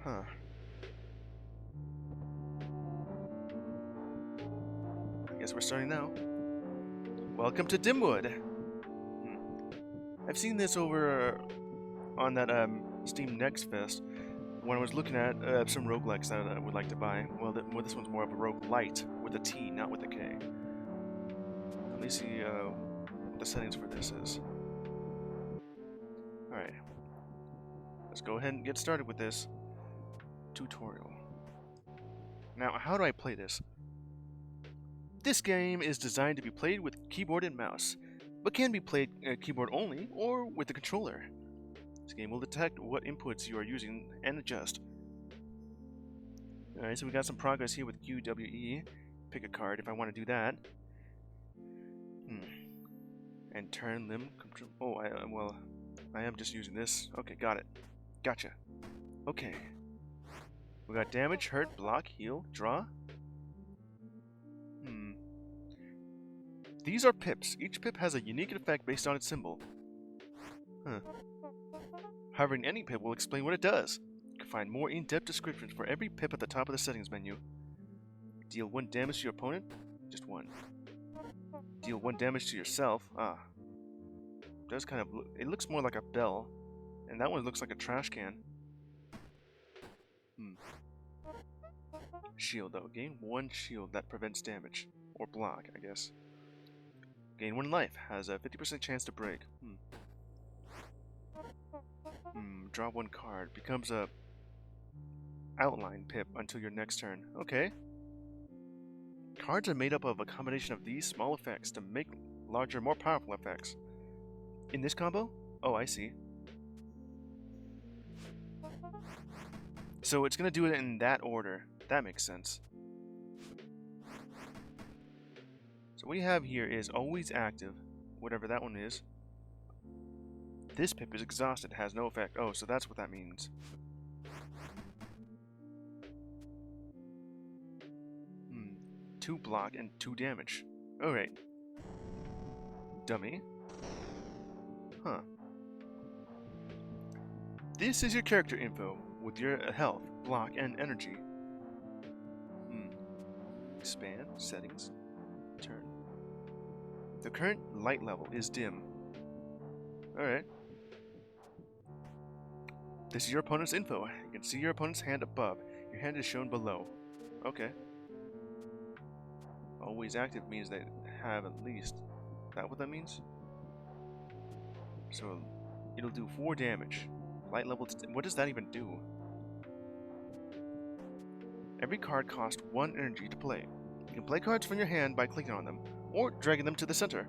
Huh. I guess we're starting now. Welcome to Dimwood. I've seen this over on that Steam Next Fest when I was looking at some roguelikes that I would like to buy. Well, this one's more of a roguelite with a T, not with a K. Let me see what the settings for this is. Alright. Let's go ahead and get started with this tutorial. Now, how do I play this? This game is designed to be played with keyboard and mouse, but can be played keyboard only or with a controller. This game will detect what inputs you are using and adjust. Alright, so we got some progress here with QWE. Pick a card if I want to do that. And turn limb control. Oh, I am just using this. Okay, got it. Gotcha. Okay. We got damage, hurt, block, heal, draw. These are pips. Each pip has a unique effect based on its symbol. Hovering any pip will explain what it does. You can find more in-depth descriptions for every pip at the top of the settings menu. Deal 1 damage to your opponent. Just 1. Deal 1 damage to yourself. Does kind of it looks more like a bell. And that one looks like a trash can. Shield though. Gain 1 shield that prevents damage. Or block, I guess. Gain 1 life. Has a 50% chance to break. Draw 1 card. Becomes a outline pip until your next turn. Okay. Cards are made up of a combination of these small effects to make larger, more powerful effects. In this combo? Oh, I see. So it's going to do it in that order. That makes sense. So what you have here is always active, whatever that one is. This pip is exhausted, has no effect. Oh, so that's what that means. 2 block and 2 damage. Alright. Dummy. Huh. This is your character info with your health, block, and energy. Expand, settings, turn. The current light level is dim. Alright. This is your opponent's info. You can see your opponent's hand above. Your hand is shown below. Okay. Always active means they have at least. Is that what that means? So it'll do 4 damage. Light level. What does that even do? Every card costs 1 energy to play. You can play cards from your hand by clicking on them, or dragging them to the center.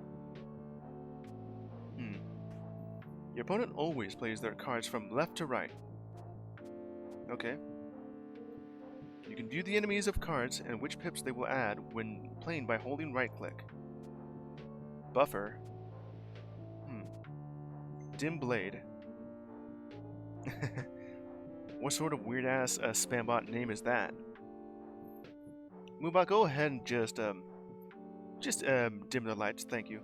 Your opponent always plays their cards from left to right. Okay. You can view the enemies of cards and which pips they will add when playing by holding right click. Buffer. Dim blade. What sort of weird ass spam bot name is that? Moobot, go ahead and just dim the lights, thank you.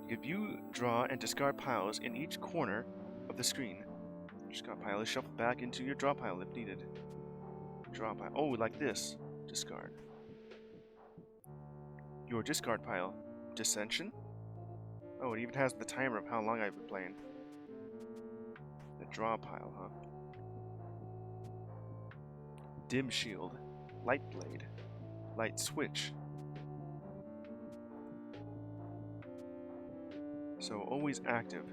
You can view, draw, and discard piles in each corner of the screen. Your discard pile is shuffled back into your draw pile if needed. Draw pile. Oh, like this. Discard. Your discard pile. Dissension? Oh, it even has the timer of how long I've been playing. The draw pile, huh? Dim shield. Light blade. Light switch. So always active.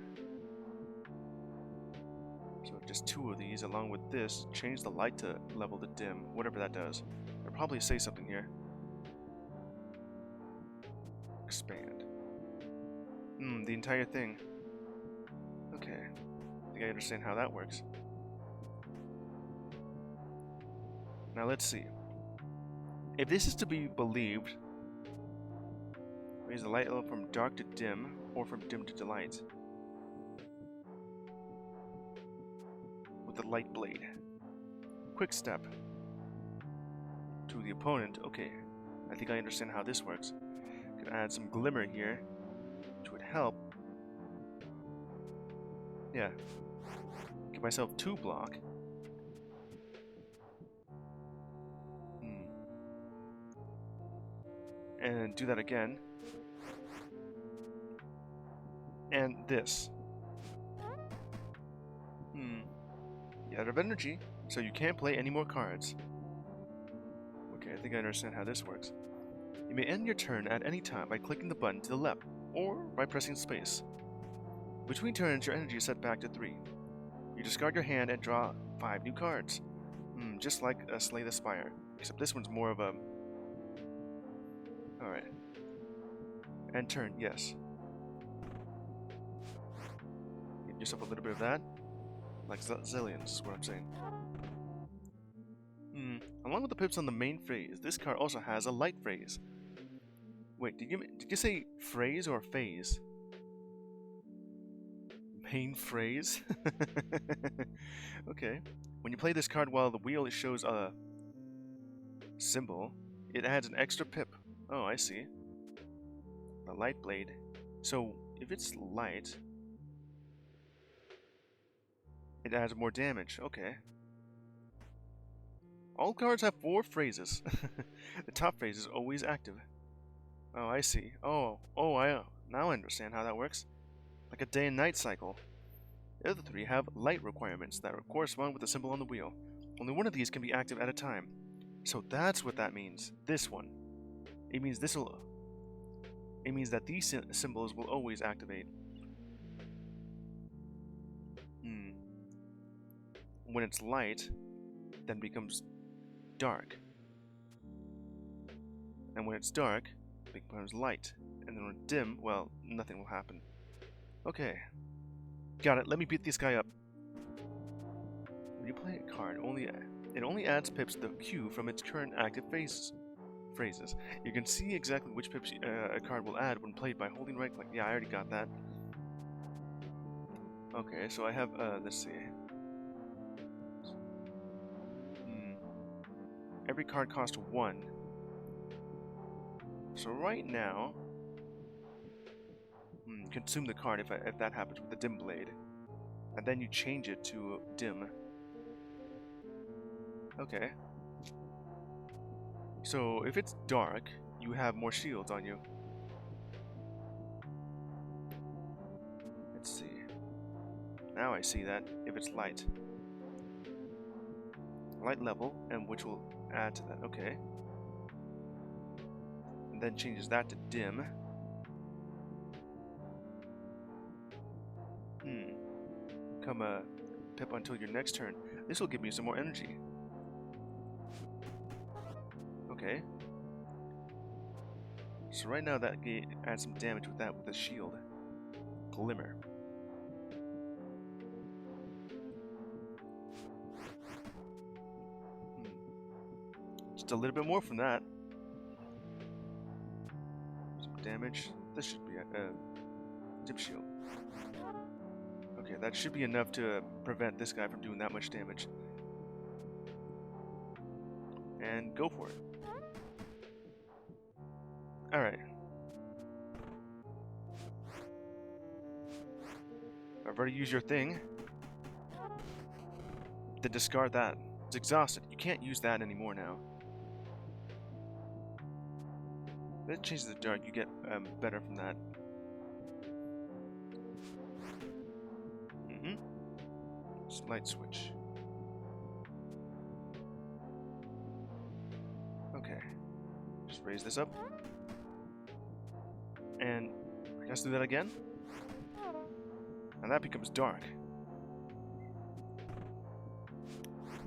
So just 2 of these along with this. Change the light to level to dim. Whatever that does. I'll probably say something here. Expand. The entire thing. Okay. I think I understand how that works. Now let's see. If this is to be believed, raise the light level from dark to dim, or from dim to light. With the light blade. Quick step. To the opponent. Okay. I think I understand how this works. Could add some glimmer here, which would help. Yeah. Give myself 2 block. And do that again. And this. You're out of energy, so you can't play any more cards. Okay, I think I understand how this works. You may end your turn at any time by clicking the button to the left, or by pressing space. Between turns, your energy is set back to 3. You discard your hand and draw 5 new cards. Just like a Slay the Spire, except this one's more of a... Alright. End turn, yes. Give yourself a little bit of that. Like zillions is what I'm saying. Along with the pips on the main phrase, this card also has a light phrase. Wait, did you say phrase or phase? Main phrase? Okay. When you play this card while the wheel shows a symbol, it adds an extra pip. Oh, I see. The light blade. So, if it's light, it adds more damage. Okay. All cards have 4 phrases. The top phrase is always active. Oh, I see. Now I understand how that works. Like a day and night cycle. The other 3 have light requirements that correspond with the symbol on the wheel. Only one of these can be active at a time. So that's what that means. This one. It means that these symbols will always activate. When it's light, then becomes dark. And when it's dark, it becomes light. And then when it's dim, well, nothing will happen. Okay. Got it. Let me beat this guy up. When you play a card, it only adds pips to the queue from its current active phrases. You can see exactly which pips a card will add when played by holding right click. Yeah, I already got that. Okay, so I have, let's see. Every card costs 1. So right now, consume the card if that happens with the dim blade. And then you change it to dim. Okay. So if it's dark, you have more shields on you. Let's see. Now I see that if it's light. Light level, and which will add to that. Okay. And then changes that to dim. Become a pip until your next turn. This will give me some more energy. Okay. So right now that adds some damage with the shield. Glimmer. Just a little bit more from that. Some damage. This should be a dip shield. Okay, that should be enough to prevent this guy from doing that much damage. And go for it. Alright. I've already used your thing. Then discard that. It's exhausted. You can't use that anymore now. If it changes the dark, you get better from that. Light switch. Okay. Just raise this up. And I guess do that again. And that becomes dark.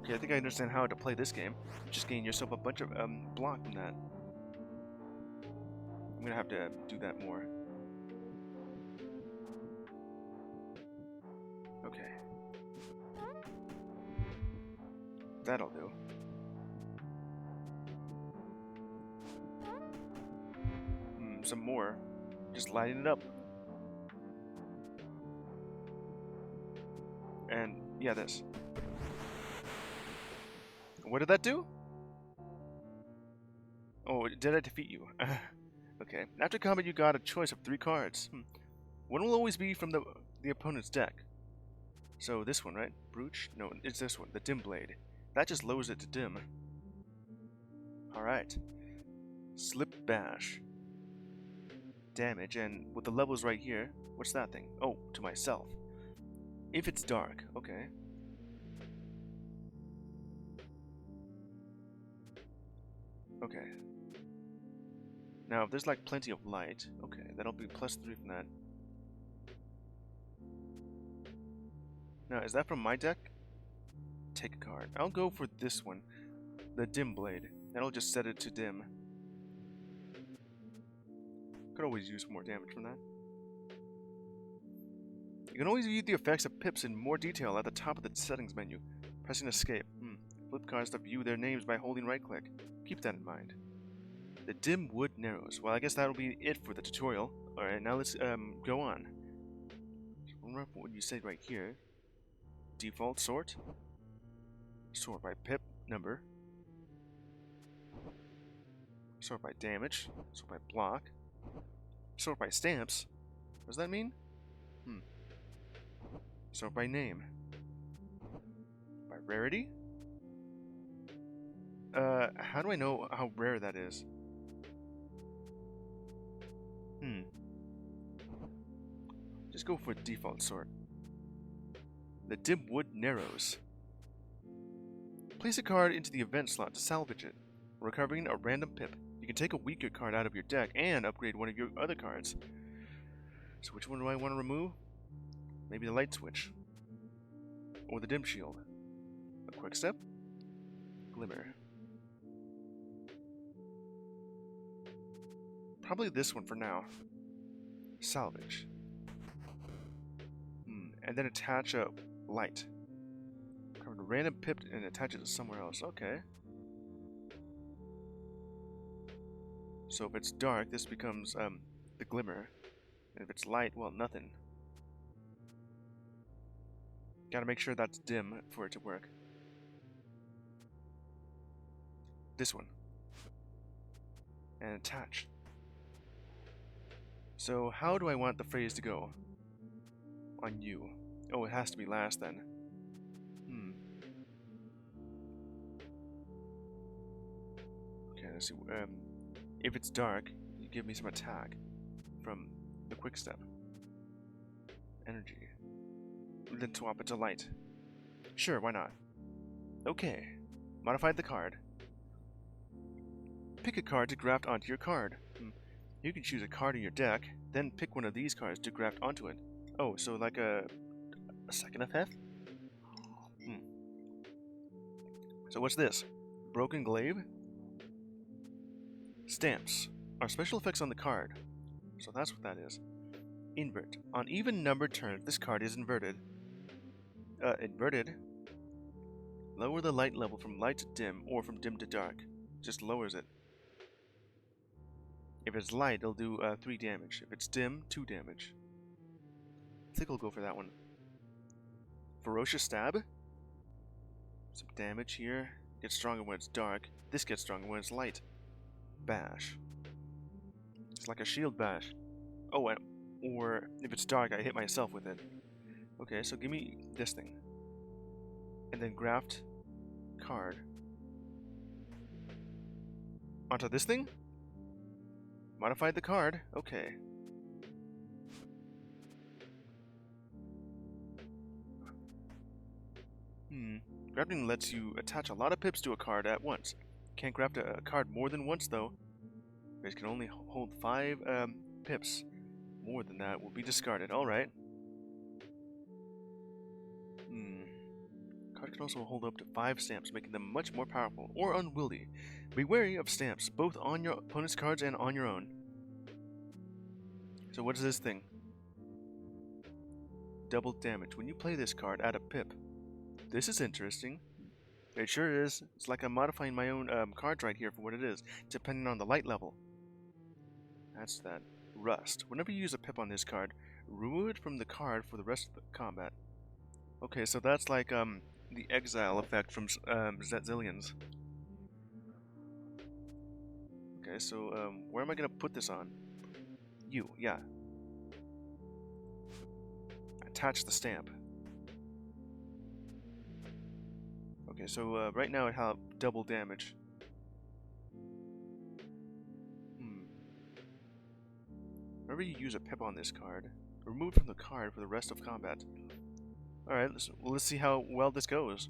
Okay, I think I understand how to play this game. Just gain yourself a bunch of block from that. I'm gonna have to do that more. Okay. That'll do. Some more. Just lighting it up. And yeah, this. What did that do? Oh, did I defeat you? Okay. After combat, you got a choice of 3 cards. One will always be from the opponent's deck. So this one, right? Brooch? No, it's this one, the dim blade. That just lowers it to dim. Alright. Slip bash. Damage, and with the levels right here, what's that thing? Oh, to myself. If it's dark, okay. Okay. Now, if there's like plenty of light, okay, that'll be +3 from that. Now, is that from my deck? Take a card. I'll go for this one, the dim blade. That'll just set it to dim. Could always use more damage from that. You can always view the effects of pips in more detail at the top of the settings menu. Pressing escape. Flip cards to view their names by holding right click. Keep that in mind. The Dimwood Narrows. Well, I guess that'll be it for the tutorial. Alright, now let's go on. Remember what you said right here. Default sort. Sort by pip number. Sort by damage. Sort by block. Sort by stamps. What does that mean? Sort by name. By rarity? How do I know how rare that is? Just go for default sort. The Dimwood Narrows. Place a card into the event slot to salvage it. Recovering a random pip. You can take a weaker card out of your deck and upgrade one of your other cards. So which one do I want to remove? Maybe the light switch. Or the dim shield. A quick step. Glimmer. Probably this one for now. Salvage. And then attach a light. Cover a random pip and attach it to somewhere else. Okay. So if it's dark, this becomes the glimmer. And if it's light, well, nothing. Gotta make sure that's dim for it to work. This one. And attach. So how do I want the phrase to go? On you. Oh, it has to be last then. Okay, let's see. If it's dark, you give me some attack from the quick step. Energy. Then swap it to light. Sure, why not? Okay. Modify the card. Pick a card to graft onto your card. You can choose a card in your deck, then pick one of these cards to graft onto it. Oh, so like a second effect? So what's this? Broken Glaive? Stamps are special effects on the card. So that's what that is. Invert. On even numbered turns, this card is inverted. Inverted. Lower the light level from light to dim or from dim to dark. Just lowers it. If it's light, it'll do 3 damage. If it's dim, 2 damage. I think I'll go for that one. Ferocious Stab. Some damage here. Gets stronger when it's dark. This gets stronger when it's light. Bash. It's like a shield bash. Oh, or if it's dark, I hit myself with it. Okay, so give me this thing. And then graft card. Onto this thing? Modified the card. Okay. Grafting lets you attach a lot of pips to a card at once. Can't graft a card more than once, though. It can only hold 5 pips. More than that will be discarded. Alright. Card can also hold up to 5 stamps, making them much more powerful or unwieldy. Be wary of stamps, both on your opponent's cards and on your own. So what is this thing? Double damage. When you play this card, add a pip. This is interesting. It sure is. It's like I'm modifying my own cards right here for what it is, depending on the light level. That's that. Rust. Whenever you use a pip on this card, remove it from the card for the rest of the combat. Okay, so that's like the exile effect from Zetzillions. Okay, so where am I gonna put this on? You, yeah. Attach the stamp. Okay, so right now it has double damage. Whenever you use a pip on this card, remove it from the card for the rest of combat. Alright, let's see how well this goes.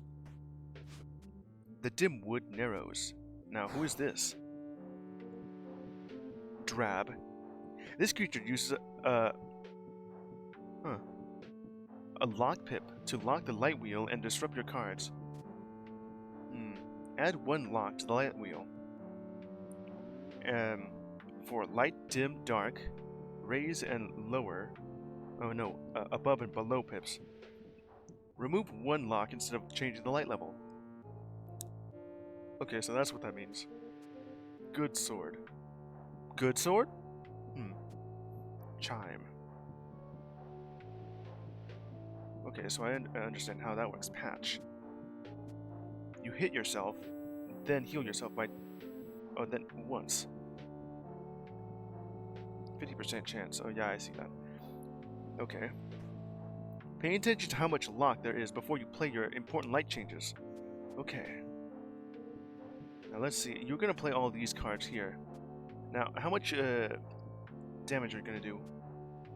The Dimwood Narrows. Now, who is this? Drab. This creature uses a lock pip to lock the light wheel and disrupt your cards. Add one lock to the light wheel. For light, dim, dark, raise and lower. Oh no, above and below pips. Remove one lock instead of changing the light level. Okay, so that's what that means. Good sword. Good sword? Chime. Okay, so I understand how that works. Patch. You hit yourself, then heal yourself by... Oh, then once. 50% chance. Oh yeah, I see that. Okay. Pay attention to how much lock there is before you play your important light changes. Okay. Now let's see. You're gonna play all these cards here. Now, how much damage are you gonna do?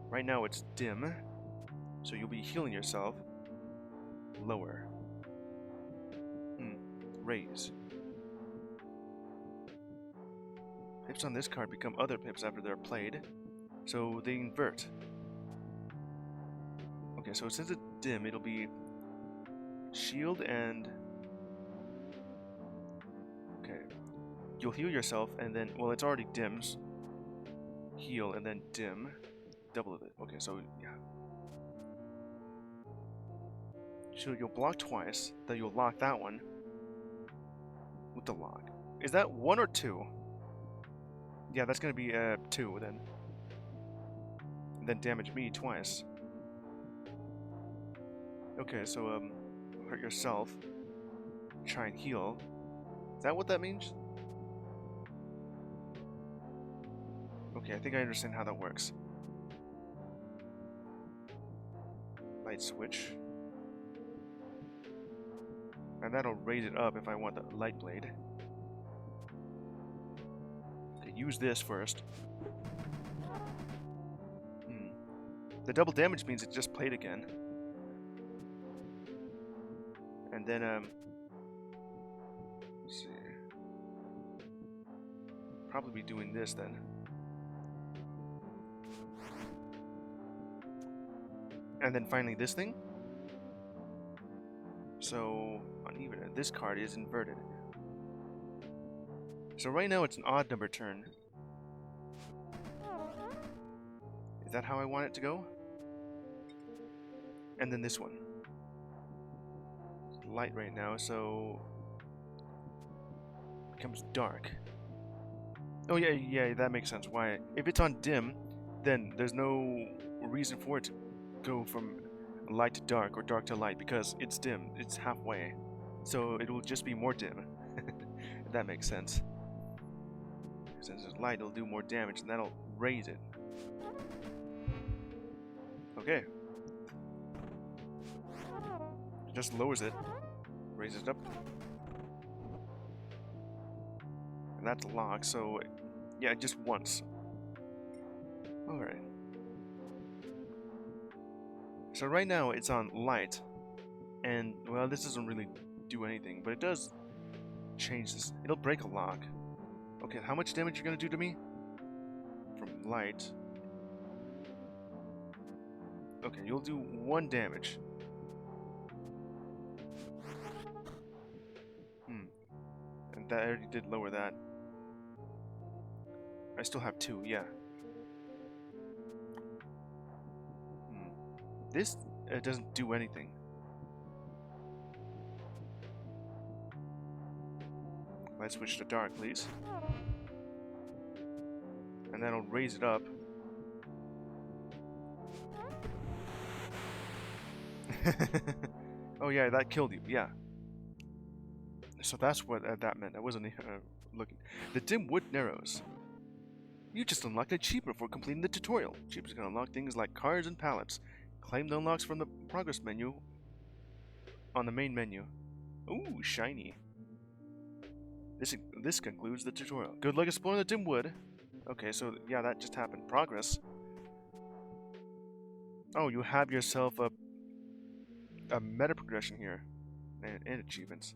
Right now it's dim, so you'll be healing yourself. Lower. Raise. Pips on this card become other pips after they're played, so they invert. Okay, so since it's dim, it'll be shield and... Okay. You'll heal yourself and then... Well, it's already dims. Heal and then dim. Double of it. Okay, so yeah. So you'll block twice, then you'll lock that one with the lock. Is that 1 or 2? Yeah, that's gonna be 2 then. And then damage me twice. Okay, so hurt yourself. Try and heal. Is that what that means? Okay, I think I understand how that works. Light switch. And that'll raise it up if I want the light blade. Okay, use this first. The double damage means it just played again. And then, let's see. Probably be doing this then. And then finally this thing. So, uneven. This card is inverted. So right now it's an odd number turn. Is that how I want it to go? And then this one. It's light right now, so... It becomes dark. Oh yeah, that makes sense. Why? If it's on dim, then there's no reason for it to go from light to dark or dark to light because it's dim. It's halfway. So it will just be more dim. If that makes sense. Since it's light, it'll do more damage and that'll raise it. Okay. It just lowers it. Raises it up. And that's locked, so yeah, just once. Alright. So right now it's on light. And, well, this doesn't really do anything, but it does change this. It'll break a lock. Okay, how much damage are you gonna do to me? From light. Okay, you'll do 1 damage. And that I already did lower that. I still have 2, yeah. This doesn't do anything. Let's switch to dark, please. And that'll raise it up. Oh yeah, that killed you, yeah. So that's what that meant. I wasn't looking. The Dimwood Narrows. You just unlocked a achievement before completing the tutorial. Achievements can unlock things like cards and pallets. Claim the unlocks from the progress menu on the main menu. Ooh, shiny. This concludes the tutorial. Good luck exploring the Dimwood. Okay, so yeah, that just happened. Progress. Oh, you have yourself a meta progression here. And achievements.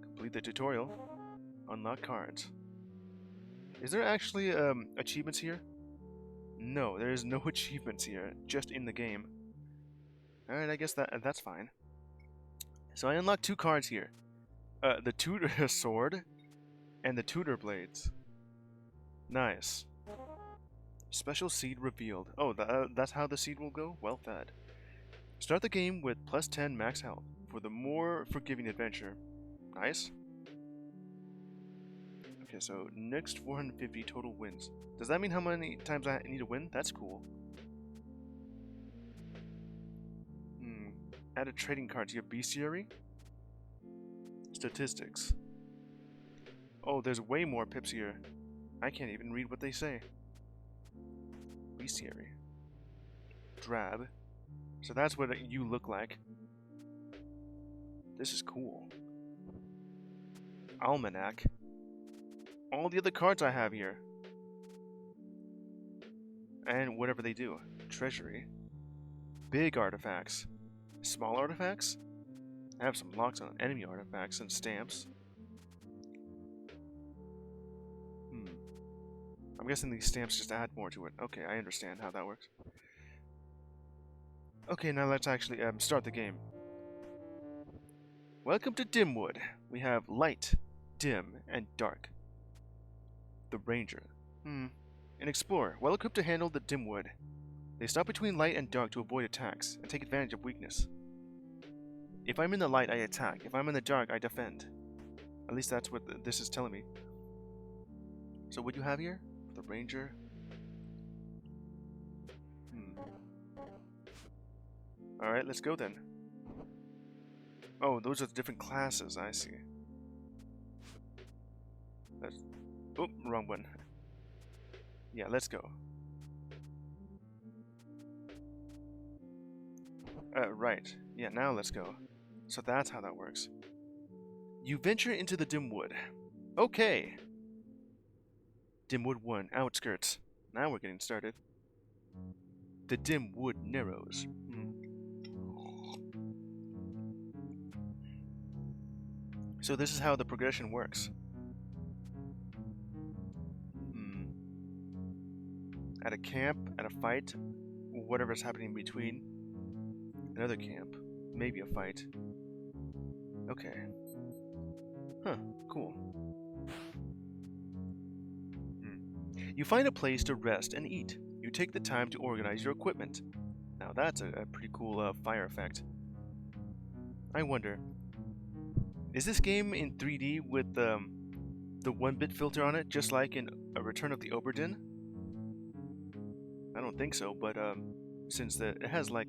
Complete the tutorial. Unlock cards. Is there actually achievements here? No, there is no achievements here, just in the game. Alright, I guess that's fine. So I unlocked 2 cards here. The Tutor Sword and the Tutor Blades. Nice. Special seed revealed. Oh, that's how the seed will go? Well fed. Start the game with plus 10 max health for the more forgiving adventure. Nice. Okay, so next 450 total wins. Does that mean how many times I need to win? That's cool. Add a trading card to your bestiary. Statistics. Oh, there's way more pips here. I can't even read what they say. Bestiary. Drab. So that's what you look like. This is cool. Almanac. All the other cards I have here. And whatever they do. Treasury. Big artifacts. Small artifacts? I have some locks on enemy artifacts and stamps. I'm guessing these stamps just add more to it. Okay, I understand how that works. Okay, now let's actually start the game. Welcome to Dimwood. We have light, dim, and dark. The Ranger. An explorer, well equipped to handle the Dimwood. They stop between light and dark to avoid attacks and take advantage of weakness. If I'm in the light, I attack. If I'm in the dark, I defend. At least that's what this is telling me. So what do you have here? The Ranger. Alright, let's go then. Oh, those are the different classes, I see. Oh, wrong one. Yeah, let's go. Right. Yeah, now let's go. So that's how that works. You venture into the Dimwood. Okay. Dimwood 1, outskirts. Now we're getting started. The Dimwood Narrows. So this is how the progression works. At a camp, at a fight, whatever's happening in between. Another camp, maybe a fight. Okay. Huh, cool. You find a place to rest and eat. You take the time to organize your equipment. Now that's a pretty cool fire effect. I wonder, is this game in 3D with the 1-bit filter on it, just like in A Return of the Obra Dinn? I don't think so, but since it has like,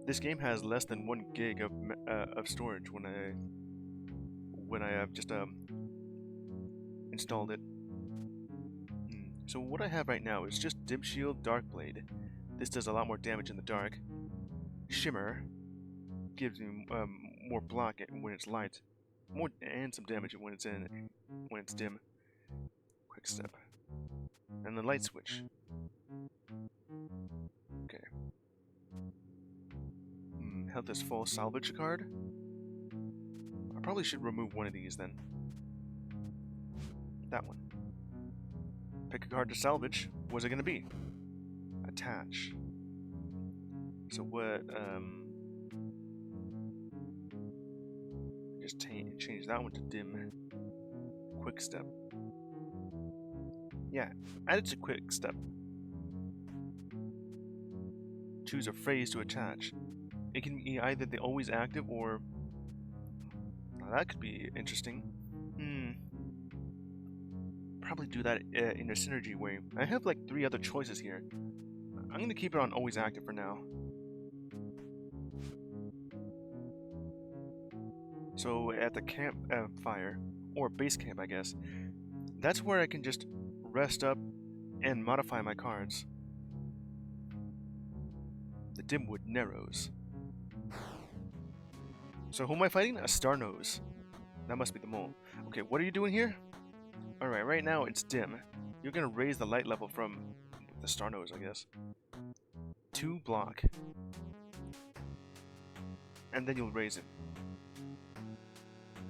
this game has less than 1 gig of storage when I just installed it. So what I have right now is just Dim Shield, Dark Blade. This does a lot more damage in the dark. Shimmer gives me more block when it's light, more and some damage when it's dim. Quick Step, and the Light Switch. Okay. Health is full. Salvage card. I probably should remove one of these then. That one. Pick a card to salvage. What's it gonna be? Attach. So what? Just change that one to dim. Quick Step. Yeah, add it to Quick Step. Choose a phrase to attach. It can be either the always active or... Now that could be interesting. Probably do that in a synergy way. I have like 3 other choices here. I'm gonna keep it on always active for now. So at the campfire, or base camp I guess, that's where I can just rest up and modify my cards. The Dimwood Narrows. So who am I fighting? A star nose. That must be the mole. Okay, what are you doing here? Alright, right now it's dim. You're gonna raise the light level from the star nose, I guess. 2 block. And then you'll raise it.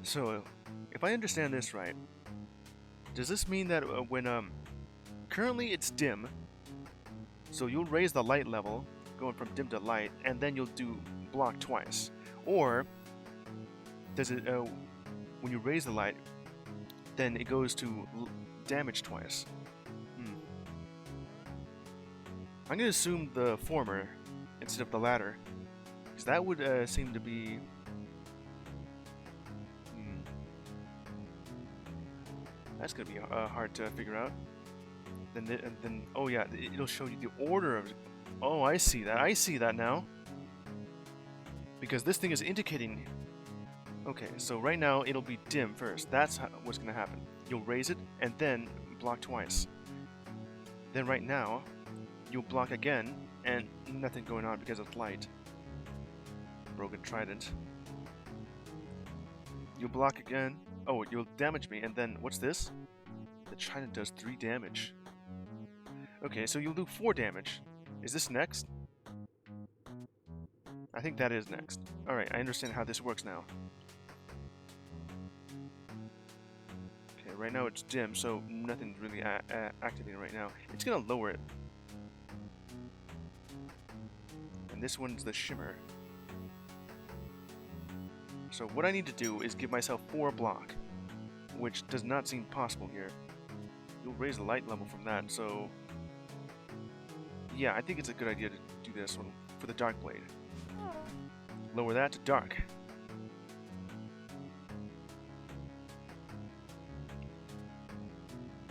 So, if I understand this right, does this mean that currently it's dim, so you'll raise the light level, going from dim to light, and then you'll do block twice? Or, does it, when you raise the light, then it goes to damage twice? I'm gonna assume the former instead of the latter, because that would seem to be... That's gonna be hard to figure out. Then, oh yeah, it'll show you the order of... Oh, I see that. I see that now. Because this thing is indicating... Okay, so right now it'll be dim first. That's what's gonna happen. You'll raise it, and then block twice. Then right now, you'll block again, and nothing going on because of light. Broken Trident. You'll block again. Oh, you'll damage me, and then what's this? The Trident does 3 damage. Okay, so you'll do 4 damage. Is this next? I think that is next. Alright, I understand how this works now. Okay, right now it's dim, so nothing's really activating right now. It's gonna lower it. And this one's the Shimmer. So what I need to do is give myself 4 block, which does not seem possible here. You'll raise the light level from that, so... Yeah, I think it's a good idea to do this one for the Dark Blade. Lower that to Dark.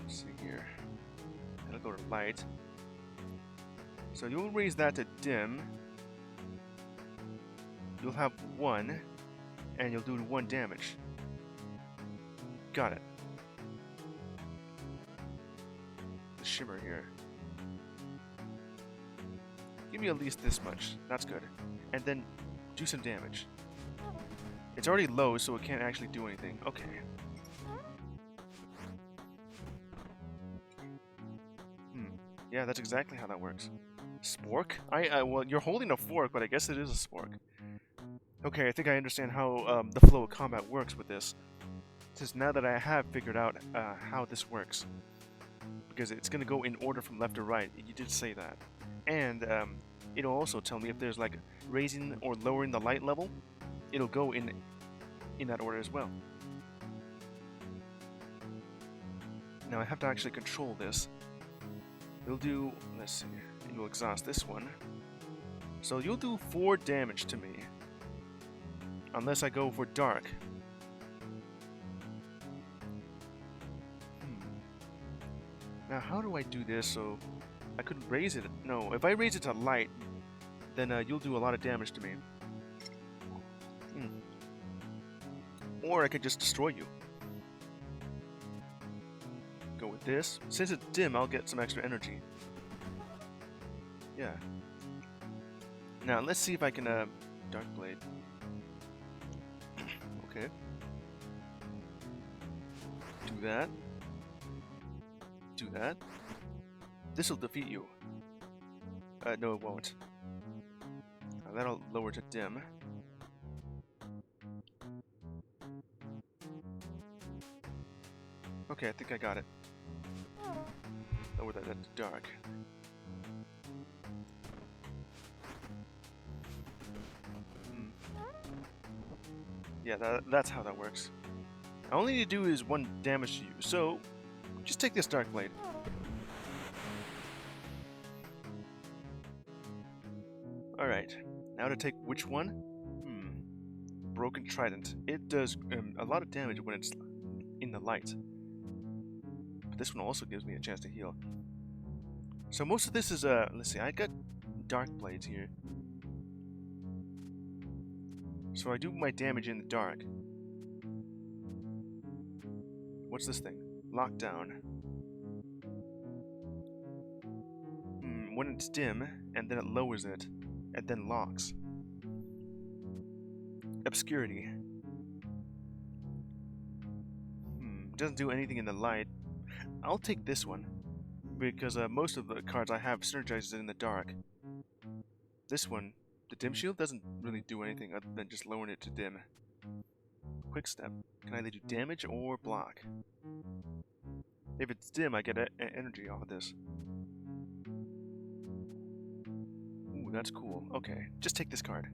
Let's see here. That'll go to Light. So you'll raise that to Dim. You'll have 1, and you'll do 1 damage. Got it. The Shimmer here. Give me at least this much. That's good. And then do some damage. It's already low, so it can't actually do anything. Okay. Yeah, that's exactly how that works. Spork? Well, you're holding a fork, but I guess it is a spork. Okay, I think I understand how the flow of combat works with this. Since now that I have figured out how this works. Because it's going to go in order from left to right. You did say that. And it'll also tell me if there's like raising or lowering the light level. It'll go in that order as well. Now I have to actually control this. It'll do, let's see, you'll exhaust this one. So you'll do 4 damage to me. Unless I go for Dark. Now how do I do this so I could raise it? No, if I raise it to light, then you'll do a lot of damage to me. Or I could just destroy you. Go with this. Since it's dim, I'll get some extra energy. Yeah. Now let's see if I can Dark Blade. Okay. Do that. Do that. This'll defeat you. No, it won't. That'll lower to dim. Okay, I think I got it. Lower that to Dark. Yeah, that's how that works. All I need to do is 1 damage to you, so just take this Dark Blade. Alright, now to take which one? Broken Trident. It does a lot of damage when it's in the light. But this one also gives me a chance to heal. So most of this is, let's see, I got Dark Blades here. So I do my damage in the dark. What's this thing? Lockdown. When it's dim, and then it lowers it, and then locks. obscurity. Doesn't do anything in the light. I'll take this one, because most of the cards I have synergizes in the dark. This one, the dim shield, doesn't really do anything other than just lowering it to dim. Quick step. Can either do damage or block. If it's dim, I get energy off of this. Ooh, that's cool. Okay, just take this card.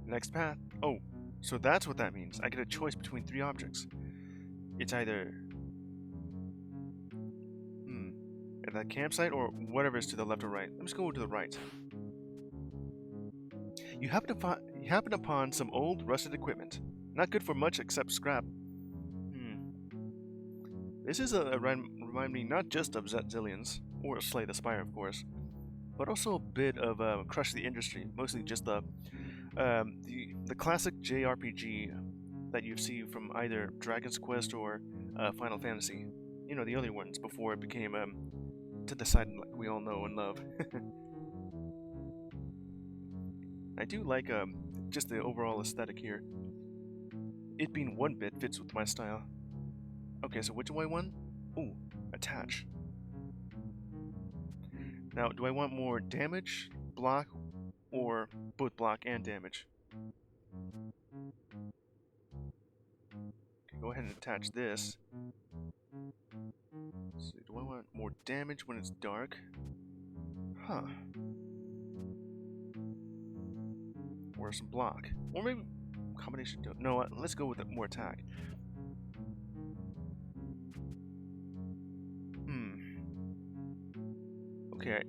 Next path. Oh, so that's what that means. I get a choice between 3 objects. It's either at that campsite or whatever is to the left or right. Let's go to the right. You happen upon some old rusted equipment. Not good for much except scrap. This is remind me not just of Zillions, or Slay the Spire, of course, but also a bit of Crush the Industry. Mostly just the classic JRPG that you see from either Dragon's Quest or Final Fantasy. You know, the early ones before it became to the side like we all know and love. I do like just the overall aesthetic here. It being 1-bit fits with my style. Okay, so which do I want? Ooh, attach. Now, do I want more damage, block, or both block and damage? Okay, go ahead and attach this. So, do I want more damage when it's dark? Huh. Or some block. Or maybe combination. No, let's go with more attack. Okay.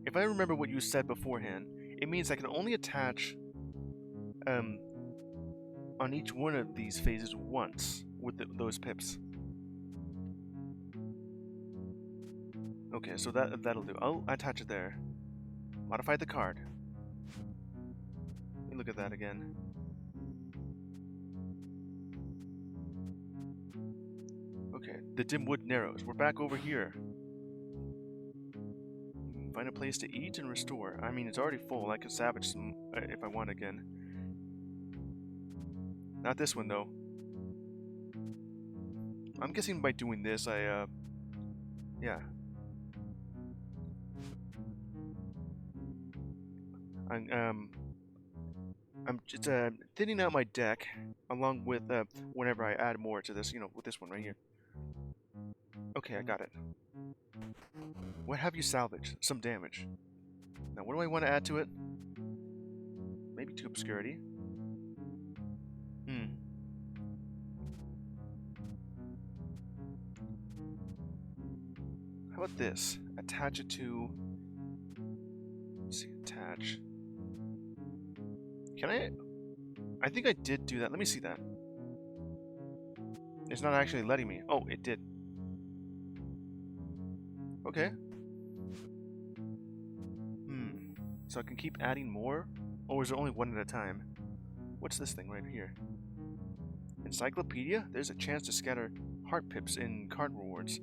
If I remember what you said beforehand, it means I can only attach on each one of these phases once with those pips. Okay, so that'll do. I'll attach it there. Modify the card. Let me look at that again. Okay, the Dimwood Narrows. We're back over here. Find a place to eat and restore. I mean, it's already full. I can salvage some if I want again. Not this one, though. I'm guessing by doing this, yeah. I'm just thinning out my deck, along with whenever I add more to this, you know, with this one right here. Okay, I got it. What have you salvaged? Some damage. Now, what do I want to add to it? Maybe 2 obscurity. How about this? Attach it to... Let's see, attach... Can I... I think I did do that. Let me see that. It's not actually letting me. Oh, it did. Okay. So I can keep adding more? Or is it only one at a time? What's this thing right here? Encyclopedia? There's a chance to scatter heart pips in card rewards.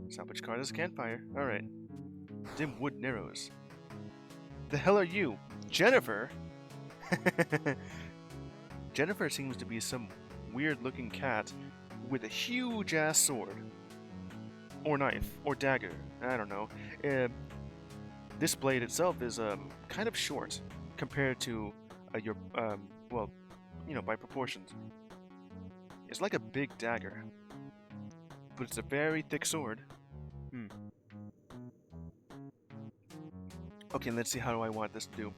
Salvage card as a campfire. Alright. Dimwood Narrows. The hell are you? Jennifer? Jennifer seems to be some weird-looking cat with a huge-ass sword. Or knife. Or dagger. I don't know. This blade itself is kind of short compared to your, well, you know, by proportions. It's like a big dagger. But it's a very thick sword. Okay, let's see how do I want this to do.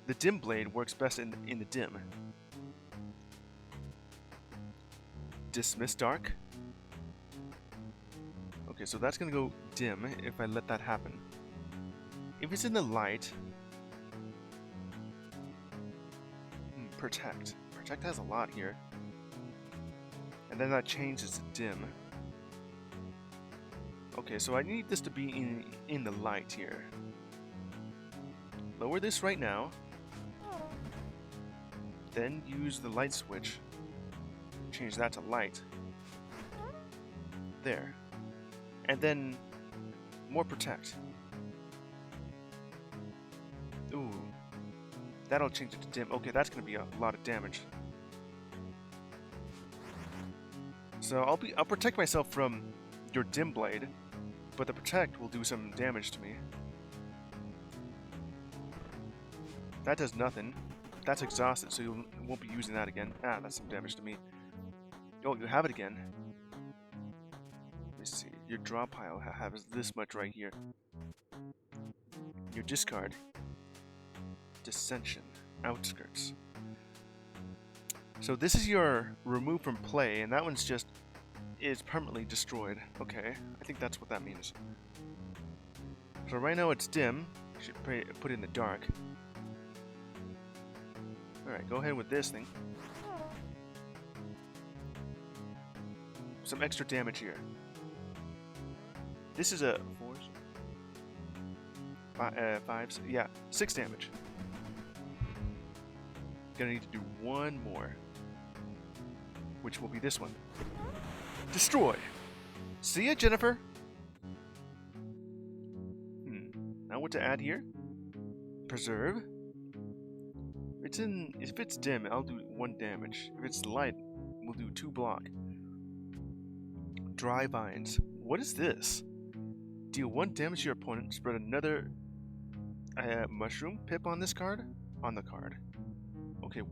The dim blade works best in the dim. Dismiss dark. Okay, so that's gonna go dim if I let that happen. If it's in the light... protect. Protect has a lot here. And then that changes to dim. Okay, so I need this to be in the light here. Lower this right now. Then use the light switch. Change that to light. There. And then more protect. Ooh. That'll change it to dim. Okay, that's gonna be a lot of damage. So I'll protect myself from your dim blade, but the protect will do some damage to me. That does nothing. That's exhausted, so you won't be using that again. Ah, that's some damage to me. Oh, you have it again. Let me see. Your draw pile has this much right here. Your discard. Dissension. Outskirts. So this is your remove from play, and that one's just is permanently destroyed. Okay, I think that's what that means. So right now it's dim. You should put it in the dark. Alright, go ahead with this thing. Some extra damage here. This is a 6 damage. Gonna need to do one more, which will be this one. Destroy. See ya, Jennifer. Now what to add here? Preserve. If it's dim, I'll do 1 damage. If it's light, we'll do 2 block. Dry vines. What is this? Deal 1 damage to your opponent. Spread another mushroom pip on this card. On the card. Okay.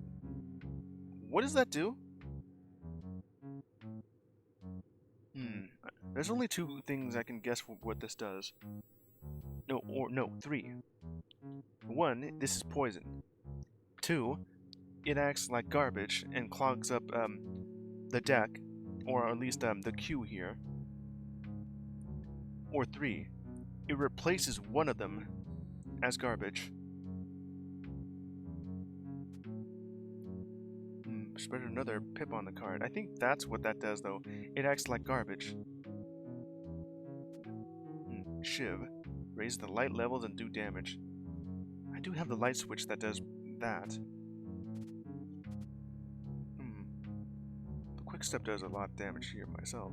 What does that do? There's only 2 things I can guess what this does. No, 3. 1, this is poison. 2, it acts like garbage and clogs up the deck, or at least the queue here. Or 3, it replaces one of them as garbage. Spread another pip on the card. I think that's what that does, though. It acts like garbage. Shiv. Raise the light levels and do damage. I do have the light switch that does that. The quick step does a lot of damage here myself,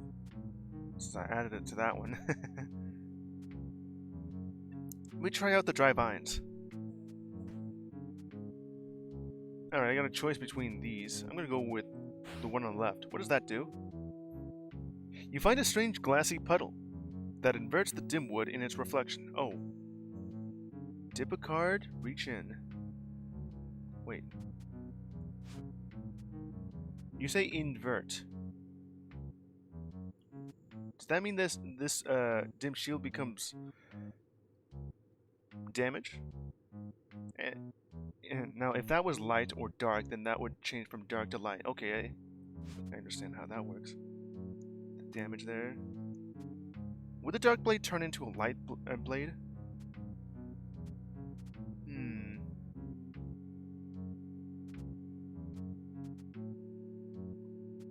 since I added it to that one. Let me try out the dry vines. Alright, I got a choice between these. I'm gonna go with the one on the left. What does that do? You find a strange glassy puddle that inverts the Dimwood in its reflection. Oh. Dip a card, reach in. Wait. You say invert. Does that mean this dim shield becomes damage? And now, if that was light or dark, then that would change from dark to light. Okay, I understand how that works. The damage there. Would the dark blade turn into a light blade?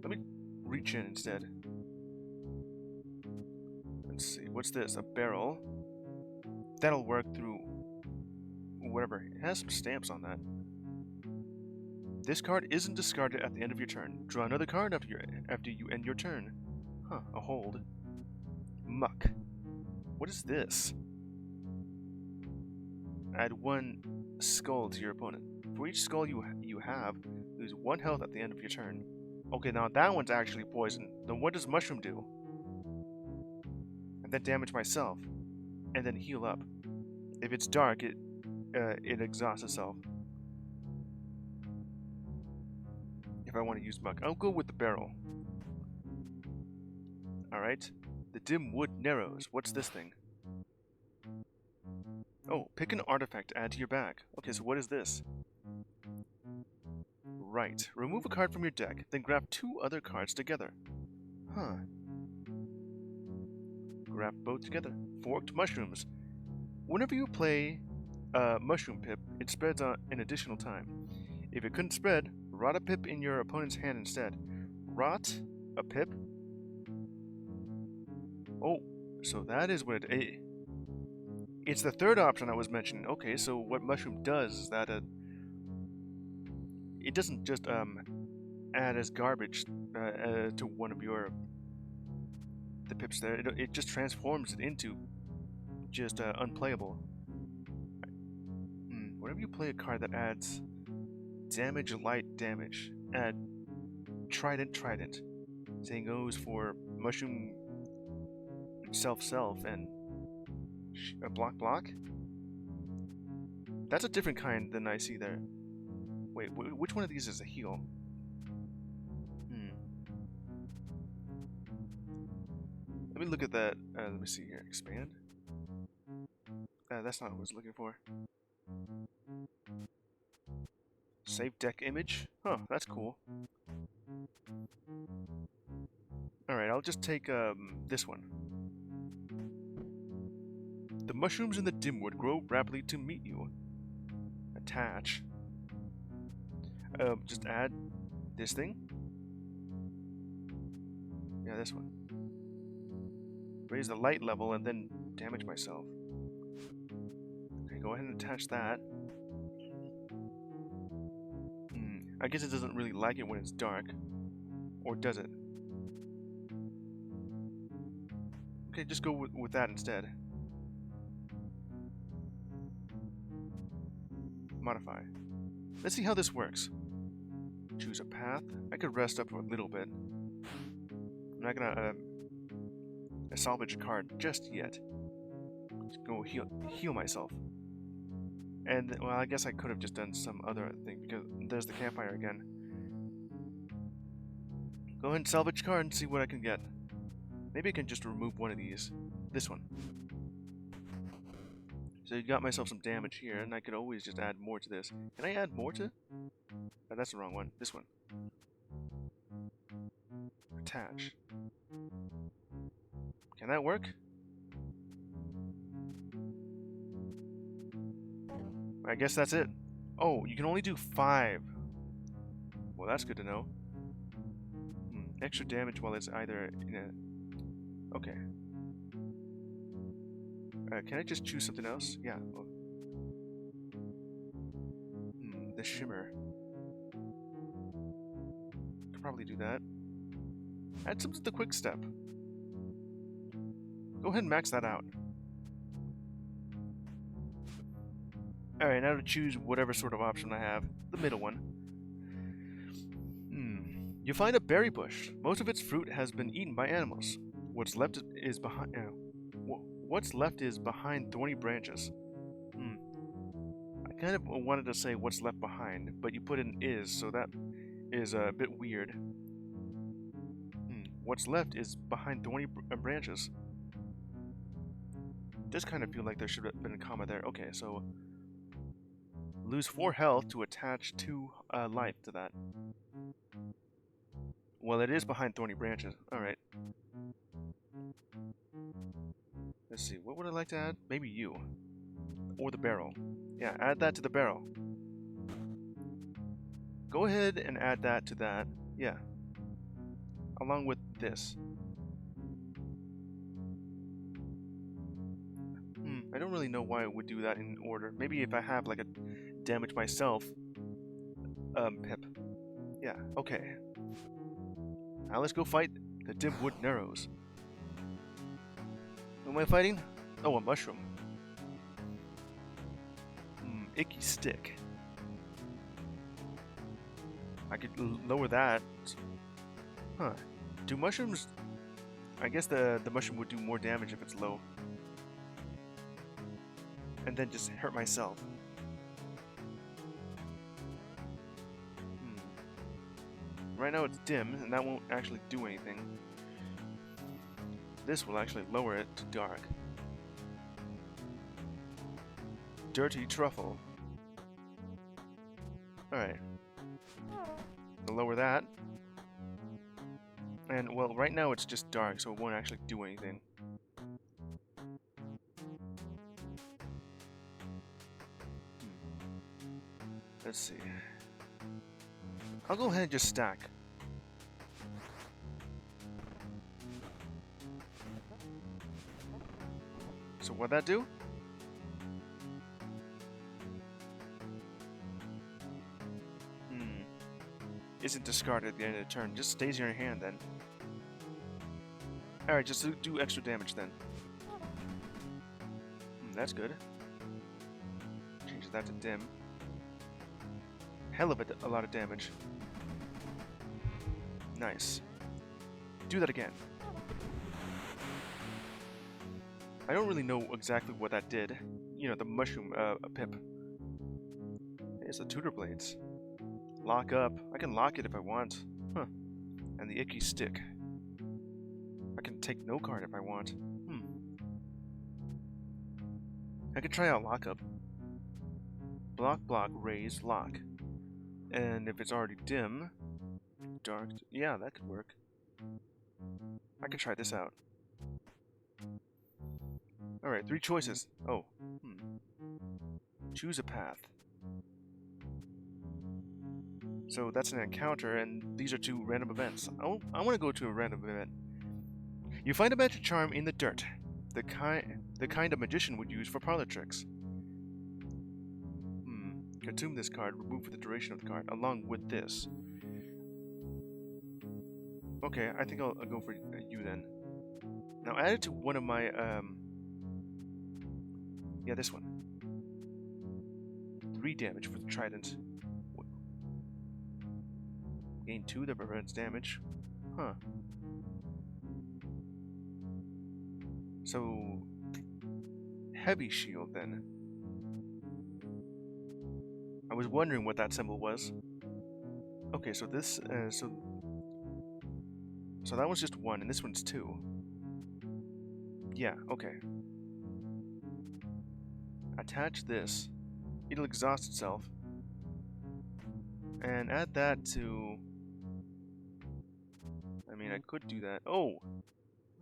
Let me reach in instead. Let's see, what's this? A barrel. That'll work through whatever. It has some stamps on that. This card isn't discarded at the end of your turn. Draw another card after you end your turn. Huh, a hold. Muck. What is this? Add 1 skull to your opponent. For each skull you have, lose 1 health at the end of your turn. Okay, now that one's actually poison. Then what does mushroom do? And then damage myself, and then heal up. If it's dark, it exhausts itself. If I want to use muck, I'll go with the barrel. Alright. The Dimwood Narrows. What's this thing? Oh, pick an artifact to add to your bag. Okay, so what is this? Right. Remove a card from your deck, then grab 2 other cards together. Huh. Grab both together. Forked mushrooms. Whenever you play Mushroom Pip, it spreads on an additional time. If it couldn't spread, rot a pip in your opponent's hand instead. Rot a pip? Oh, so that is what it... It's the third option I was mentioning. Okay, so what Mushroom does is that it doesn't just add as garbage to one of the pips there. It just transforms it into just unplayable. Whenever you play a card that adds damage, light damage, add Trident. Same goes for Mushroom Self and Block. That's a different kind than I see there. Wait, which one of these is a heal? Let me look at that. Let me see here. Expand. That's not what I was looking for. Save deck image? Huh, that's cool. Alright, I'll just take this one. The mushrooms in the Dimwood grow rapidly to meet you. Attach. Just add this thing. Yeah, this one. Raise the light level and then damage myself. Okay, go ahead and attach that. I guess it doesn't really like it when it's dark. Or does it? Okay, just go with that instead. Modify. Let's see how this works. Choose a path. I could rest up for a little bit. I'm not gonna salvage a card just yet. Just go heal myself. And, well, I guess I could have just done some other thing, because there's the campfire again. Go ahead and salvage card and see what I can get. Maybe I can just remove one of these. This one. So you got myself some damage here, and I could always just add more to this. Can I add more to? Oh, that's the wrong one. This one. Attach. Can that work? I guess that's it. Oh, you can only do 5. Well, that's good to know. Extra damage while it's either in a... Okay. Can I just choose something else? Yeah. Oh. The shimmer. Could probably do that. Add some to the quick step. Go ahead and max that out. Alright, now to choose whatever sort of option I have. The middle one. You find a berry bush. Most of its fruit has been eaten by animals. What's left is behind thorny branches. I kind of wanted to say what's left behind, but you put in is, so that is a bit weird. What's left is behind thorny branches. Does kind of feel like there should have been a comma there. Okay, so lose 4 health to attach 2 life to that. Well, it is behind thorny branches. Alright. Let's see, what would I like to add? Maybe you. Or the barrel. Yeah, add that to the barrel. Go ahead and add that to that. Yeah. Along with this. I don't really know why I would do that in order. Maybe if I have like a damage myself pip. Yeah, okay. Now let's go fight the Dimwood Narrows. Who am I fighting? Oh, a mushroom. Icky stick. I could lower that. Huh. Do mushrooms... I guess the mushroom would do more damage if it's low. And then just hurt myself. Right now it's dim, and that won't actually do anything. This will actually lower it to dark. Dirty truffle. Alright. I'll lower that. And, well, right now it's just dark, so it won't actually do anything. Let's see. I'll go ahead and just stack. So what'd that do? Isn't discarded at the end of the turn. Just stays in your hand then. Alright, just do extra damage then. That's good. Change that to dim. Hell of a lot of damage. Nice. Do that again. I don't really know exactly what that did. You know, the mushroom pip. It's the tutor blades. Lock up. I can lock it if I want. Huh. And the icky stick. I can take no card if I want. I could try out lockup. Block, block, raise, lock. And if it's already dim, dark, yeah, that could work. I could try this out. Alright, 3 choices. Oh. Choose a path. So that's an encounter, and these are 2 random events. I want to go to a random event. You find a magic charm in the dirt. The kind a magician would use for parlor tricks. Consume this card, remove for the duration of the card, along with this. Okay, I think I'll go for you then. Now add it to one of my, yeah, this one. 3 damage for the trident. Gain 2 that prevents damage. Huh. So, heavy shield then. I was wondering what that symbol was. Okay, so this, so that one's just 1, and this one's 2. Yeah, okay. Attach this. It'll exhaust itself. And add that to... I mean, I could do that. Oh!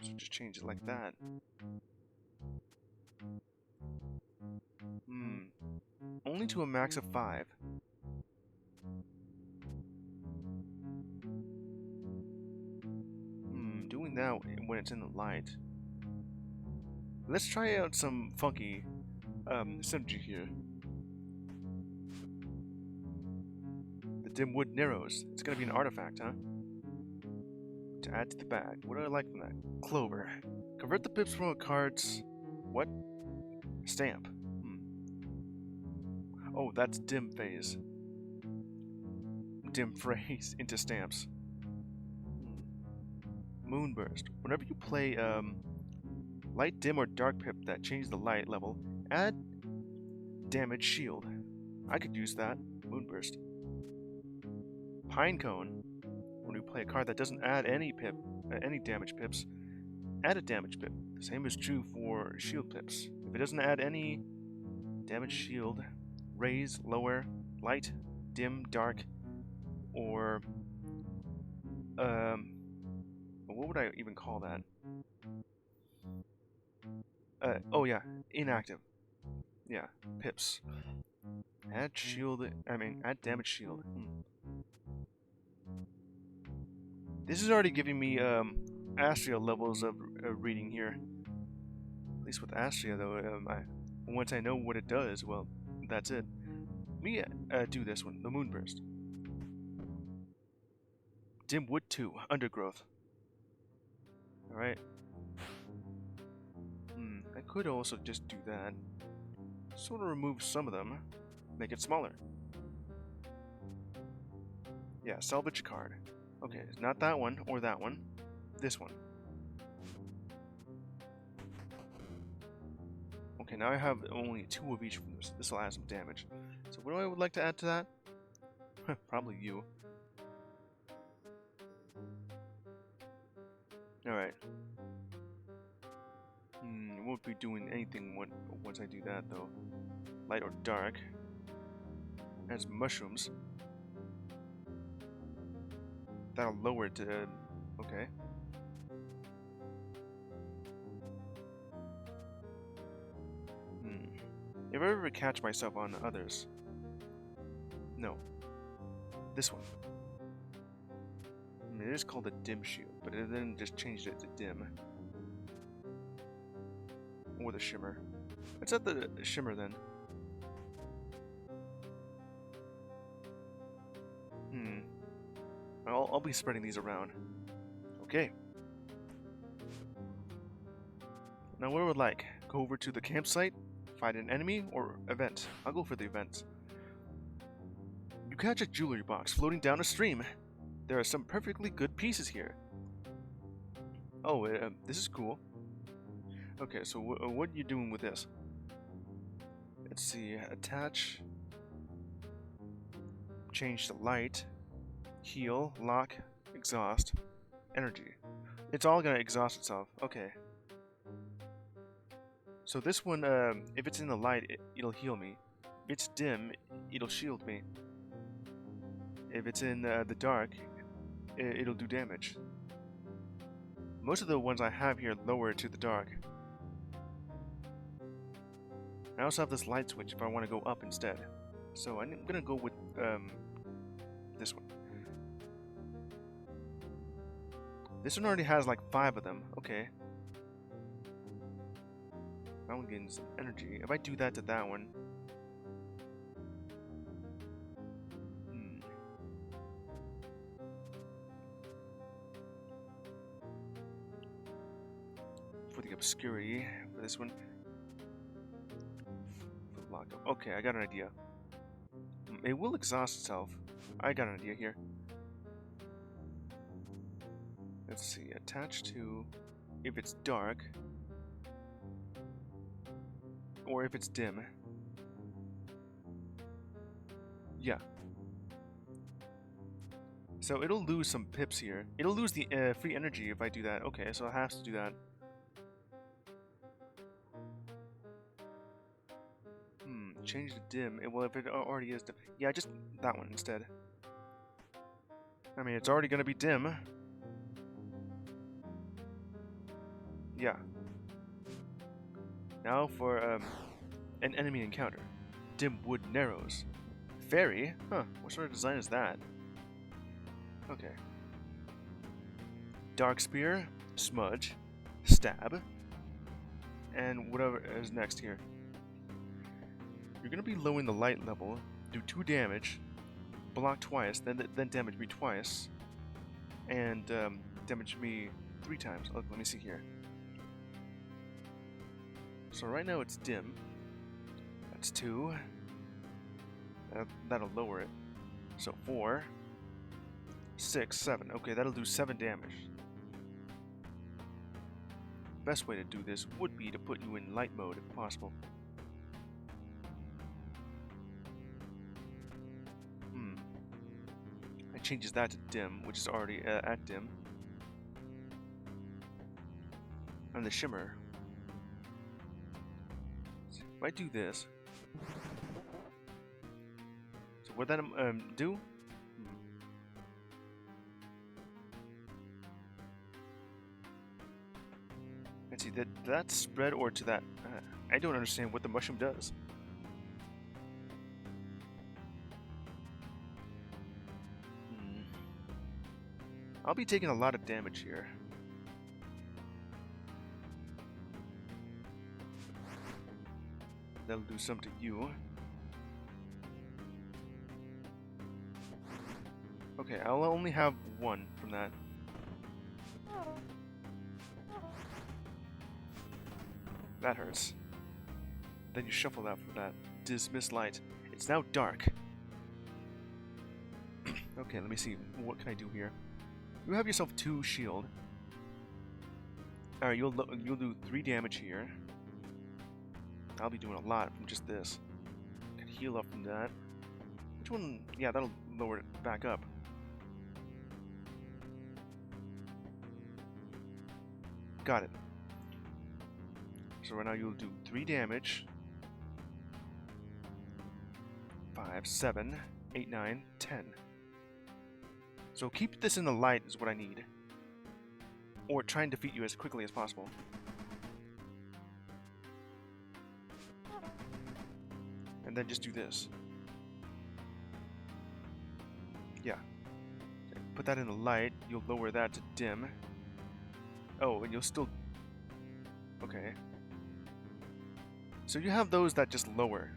So just change it like that. Only to a max of 5. Doing that when it's in the light. Let's try out some funky synergy here. The Dimwood narrows. It's gonna be an artifact, huh? To add to the bag. What do I like from that? Clover. Convert the pips from a card's... What? Stamp. Oh, that's dim phase. Dim phrase into stamps. Moonburst. Whenever you play light, dim, or dark pip that change the light level, add damage shield. I could use that. Moonburst. Pinecone. When you play a card that doesn't add any damage pips, add a damage pip. The same is true for shield pips. If it doesn't add any damage shield, raise, lower, light, dim, dark, or what would I even call that? Oh yeah, inactive. Yeah, pips. Add shield, add damage shield. This is already giving me Astria levels of reading here. At least with Astria though, once I know what it does, well, that's it. Let me do this one, the Moonburst. Dimwood 2, Undergrowth. Alright. I could also just do that. Sort of remove some of them, make it smaller. Yeah, salvage a card. Okay, it's not that one or that one. This one. Okay, now I have only 2 of each from this. This will add some damage. So what do I would like to add to that? Probably you. Alright. Won't be doing anything once I do that though. Light or dark. Adds mushrooms. That'll lower it to... okay. If I ever catch myself on others... No. This one. It is called a dim shield, but it then just changed it to dim. Or the shimmer. Let's add the shimmer then. I'll be spreading these around. Okay. Now what I would like, go over to the campsite, Fight an enemy or event? I'll go for the event. You catch a jewelry box floating down a stream. There are some perfectly good pieces here. Oh, this is cool. Okay, so what are you doing with this? Let's see. Attach. Change the light. Heal. Lock. Exhaust. Energy. It's all gonna exhaust itself. Okay. So this one, if it's in the light, it'll heal me. If it's dim, it'll shield me. If it's in the dark, it'll do damage. Most of the ones I have here lower it to the dark. I also have this light switch if I want to go up instead. So I'm gonna go with this one. This one already has like 5 of them. Okay. That one gains energy. If I do that to that one. For the obscurity, for this one. For the lockup. Okay, I got an idea. It will exhaust itself. I got an idea here. Let's see, attach to if it's dark or if it's dim. Yeah. So it'll lose some pips here. It'll lose the free energy if I do that. Okay, so I have to do that. Change the dim. Well, if it already is dim. Yeah, just that one instead. I mean, it's already going to be dim. Yeah. Now for an enemy encounter. Dimwood Narrows. Fairy? Huh, what sort of design is that? Okay. Dark Spear, Smudge, Stab, and whatever is next here. You're going to be lowering the light level, do 2 damage, block twice, then damage me twice, and damage me 3 times. Look, let me see here. So right now it's dim. That's 2. That'll lower it. So 4, 6, 7. Okay, that'll do 7 damage. Best way to do this would be to put you in light mode if possible. It changes that to dim, which is already at dim. And the shimmer. If I do this, so what that do? Let's see, that spread or to that? I don't understand what the mushroom does. I'll be taking a lot of damage here. That'll do some to you. Okay, I'll only have 1 from that. That hurts. Then you shuffle that for that. Dismiss light. It's now dark. Okay, let me see. What can I do here? You have yourself 2 shield. Alright, you'll do 3 damage here. I'll be doing a lot from just this. Can heal up from that. Which one? Yeah, that'll lower it back up. Got it. So right now you'll do 3 damage. 5, 7, 8, 9, 10. So keep this in the light is what I need. Or try and defeat you as quickly as possible. And then just do this. Yeah. Put that in the light, you'll lower that to dim. Oh, and you'll still... Okay. So you have those that just lower.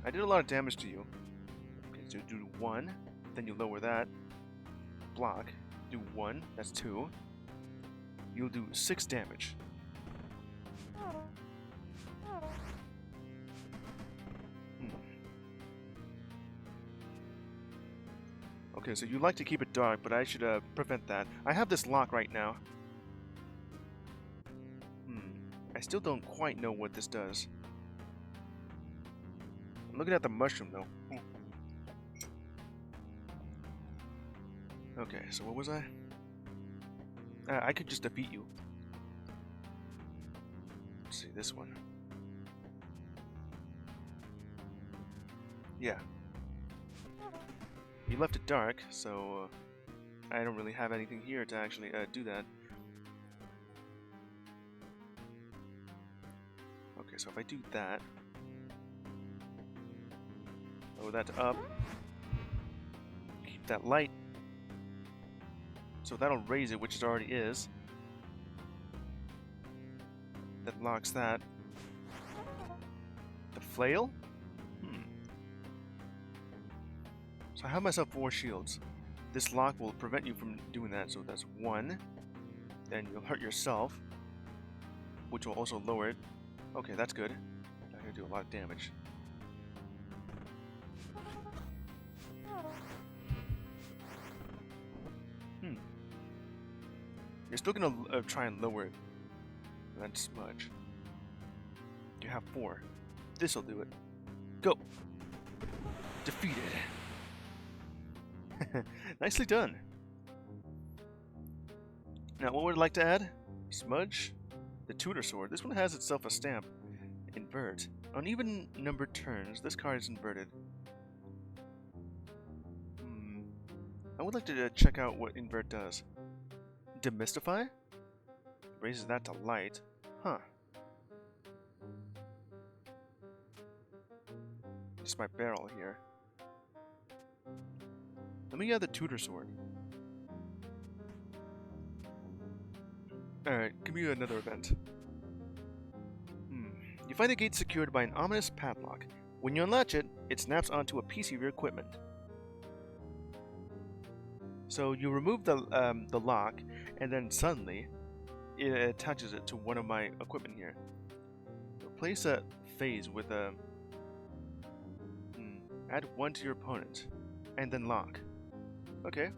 I did a lot of damage to you. Okay, so do 1, then you lower that. Block. Do 1, that's 2. you'll do 6 damage. Okay, so you like to keep it dark, but I should prevent that. I have this lock right now. I still don't quite know what this does. I'm looking at the mushroom, though. Okay, so what was I? I could just defeat you. Let's see, this one. Yeah. You left it dark, so I don't really have anything here to actually do that. Okay, so if I do that, lower that to up, keep that light, so that'll raise it, which it already is. That locks that. The flail? So I have myself 4 shields. This lock will prevent you from doing that, so that's 1. Then you'll hurt yourself, which will also lower it. Okay, that's good. I'm gonna do a lot of damage. You're still gonna try and lower it. That smudge. You have 4. This'll do it. Go! Defeated. Nicely done. Now, what would I like to add? Smudge? The Tutor Sword. This one has itself a stamp. Invert. On even numbered turns, this card is inverted. I would like to check out what invert does. Demystify? Raises that to light. Huh. Just my barrel here. Let me add the Tutor Sword. Alright, give me another event. You find the gate secured by an ominous padlock. When you unlatch it, it snaps onto a piece of your equipment. So you remove the lock, and then suddenly, it attaches it to one of my equipment here. Replace a phase with a... add 1 to your opponent, and then lock. Okay,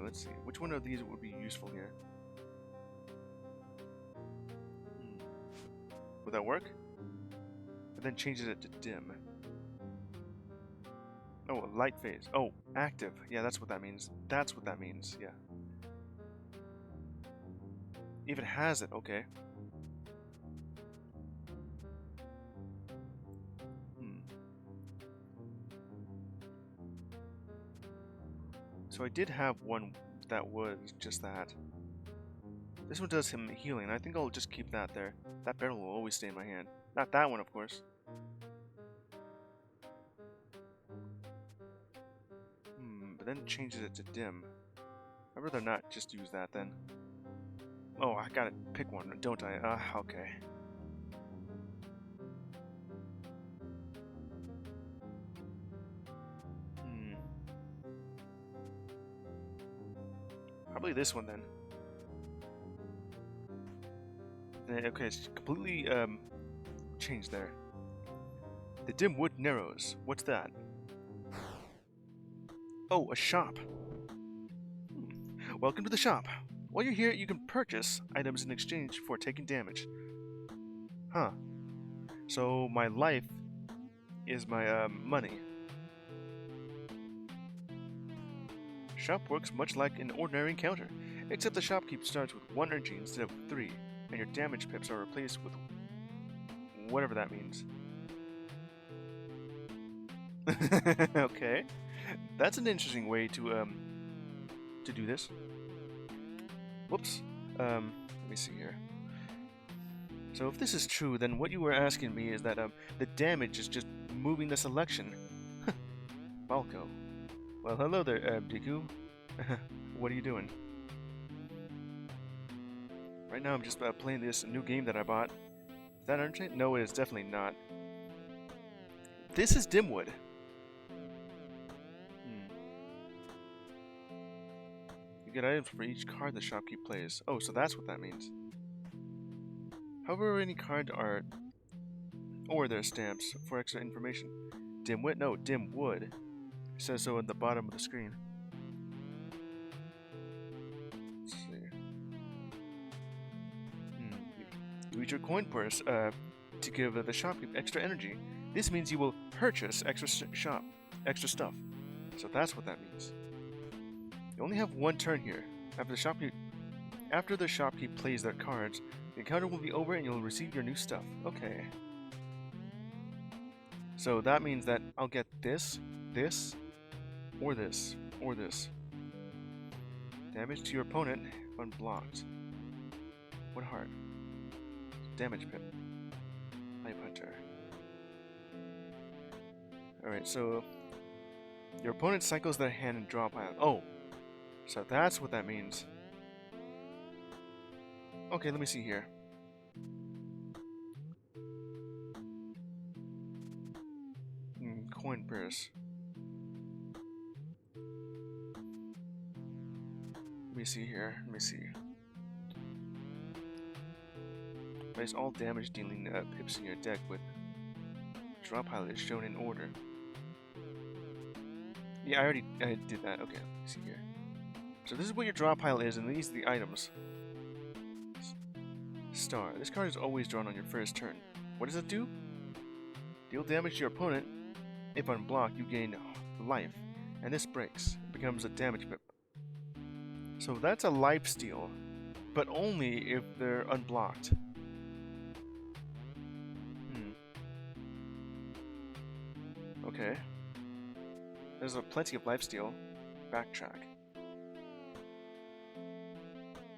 let's see. Which one of these would be useful here? Would that work? And then changes it to dim. Oh, a light phase. Oh, active. Yeah, that's what that means. That's what that means, yeah. Even has it, okay. So I did have one that was just that. This one does him healing. I think I'll just keep that there. That barrel will always stay in my hand. Not that one, of course. But then changes it to dim. I'd rather not just use that then. Oh, I gotta pick one, don't I? Okay. Probably this one then. Okay, it's completely changed there. The Dimwood Narrows. What's that? Oh, a shop. Welcome to the shop. While you're here, you can purchase items in exchange for taking damage. Huh. So my life is my money. Shop works much like an ordinary encounter, except the shopkeep starts with 1 energy instead of 3, and your damage pips are replaced with whatever that means. Okay, that's an interesting way to do this. Whoops. Let me see here. So if this is true, then what you were asking me is that the damage is just moving the selection. Balco. Well, hello there, Deku. What are you doing? Right now I'm just playing this new game that I bought. Is that urgent? No, it is definitely not. This is Dimwood. You get items for each card the shopkeep plays. Oh, so that's what that means. However, any card art or their stamps for extra information. Dimwit? No, Dimwood. It says so at the bottom of the screen. Let's see. You eat your coin purse to give the shopkeep extra energy. This means you will purchase extra stuff. So that's what that means. You only have one turn here. After the shopkeep plays their cards, the encounter will be over and you'll receive your new stuff. Okay. So that means that I'll get this, this, or this, or this. Damage to your opponent unblocked. What heart? Damage pip. Life Hunter. Alright, so your opponent cycles their hand and draw pile. Oh! So that's what that means. Okay, let me see here. Coin purse. Let me see here. Let me see. Place all damage dealing pips in your deck with draw pile is shown in order. Yeah, I did that. Okay, let me see here. So this is what your draw pile is, and these are the items. Star. This card is always drawn on your first turn. What does it do? Deal damage to your opponent. If unblocked, you gain life, and this breaks. It becomes a damage pip. So that's a life steal, but only if they're unblocked. Okay. There's plenty of life steal. Backtrack.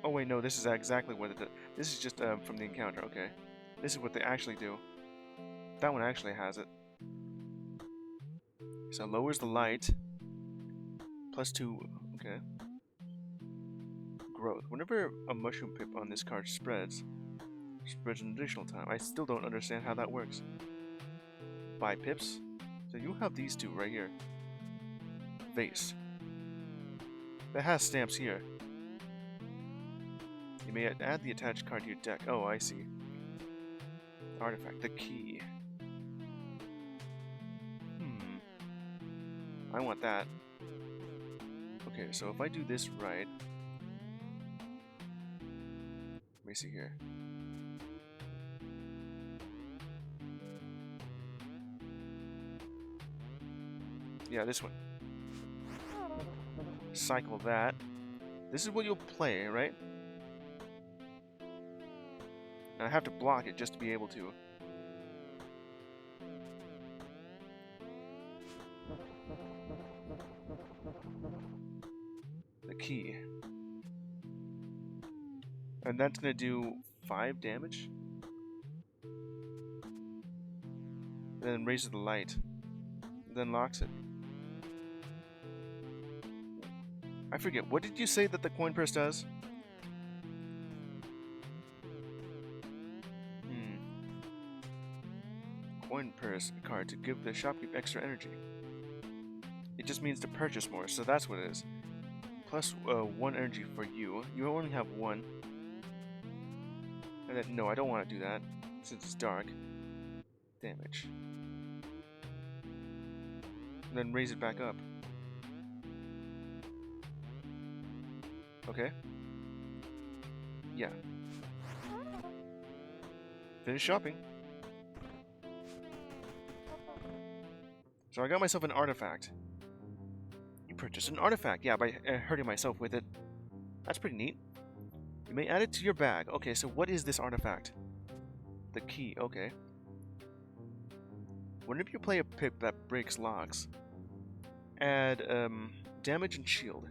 Oh wait, no, this is exactly what it does. This is just from the encounter, okay. This is what they actually do. That one actually has it. So it lowers the light. +2, okay. Growth. Whenever a mushroom pip on this card spreads an additional time. I still don't understand how that works. Buy pips. So you have these two right here. Vase. That has stamps here. You may add the attached card to your deck. Oh, I see. Artifact. The key. I want that. Okay, so if I do this right... Let me see here. Yeah, this one. Cycle that. This is what you'll play, right? And I have to block it just to be able to. The key. And that's gonna do 5 damage. Then raises the light. Then locks it. I forget, what did you say that the coin purse does? Coin purse card to give the shopkeep extra energy. It just means to purchase more, so that's what it is. Plus 1 energy for you. You only have 1. And then, no, I don't want to do that, since it's dark. Damage. And then raise it back up. Okay. Yeah. Finish shopping. So I got myself an artifact. You purchased an artifact. Yeah, by hurting myself with it. That's pretty neat. You may add it to your bag. Okay, so what is this artifact? The key. Okay. Whenever you play a pip that breaks locks, add damage and shield.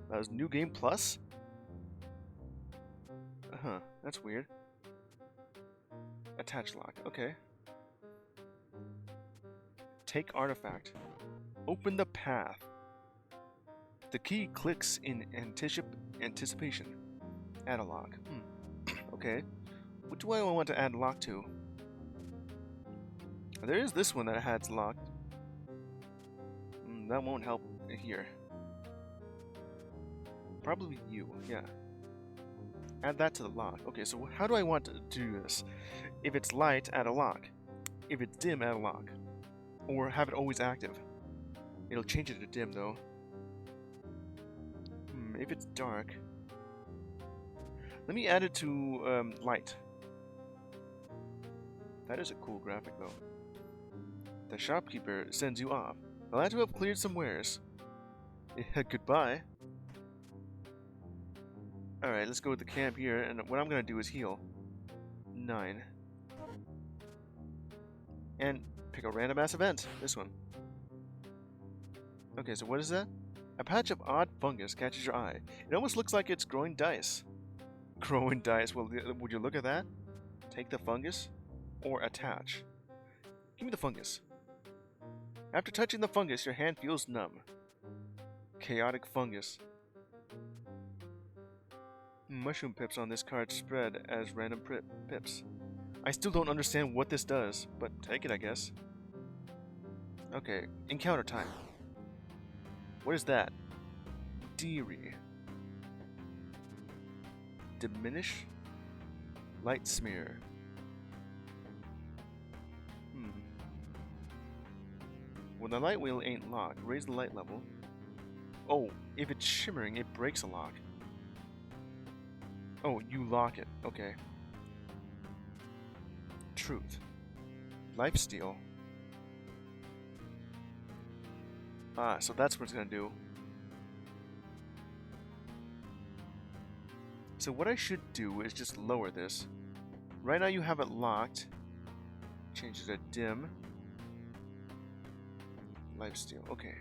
That was New Game Plus? That's weird. Attach lock. Okay. Take artifact. Open the path. The key clicks in anticipation. Add a lock. Okay. What do I want to add lock to? There is this one that has locked. That won't help here. Probably you, yeah. Add that to the lock. Okay, so how do I want to do this? If it's light, add a lock. If it's dim, add a lock. Or have it always active. It'll change it to dim, though. If it's dark... Let me add it to light. That is a cool graphic, though. The shopkeeper sends you off. Glad to have cleared some wares. Goodbye. Alright, let's go with the camp here, and what I'm gonna do is heal. 9. And pick a random ass event. This one. Okay, so what is that? A patch of odd fungus catches your eye. It almost looks like it's growing dice. Growing dice? Well, would you look at that? Take the fungus? Or attach? Give me the fungus. After touching the fungus, your hand feels numb. Chaotic fungus. Mushroom pips on this card spread as random pips. I still don't understand what this does, but take it, I guess. Okay, encounter time. What is that? Deary. Diminish? Light smear. When the light wheel ain't locked, raise the light level. Oh, if it's shimmering, it breaks a lock. Oh, you lock it. Okay. Truth. Lifesteal. Ah, so that's what it's gonna do. So what I should do is just lower this. Right now you have it locked. Change it to dim. Lifesteal. Okay.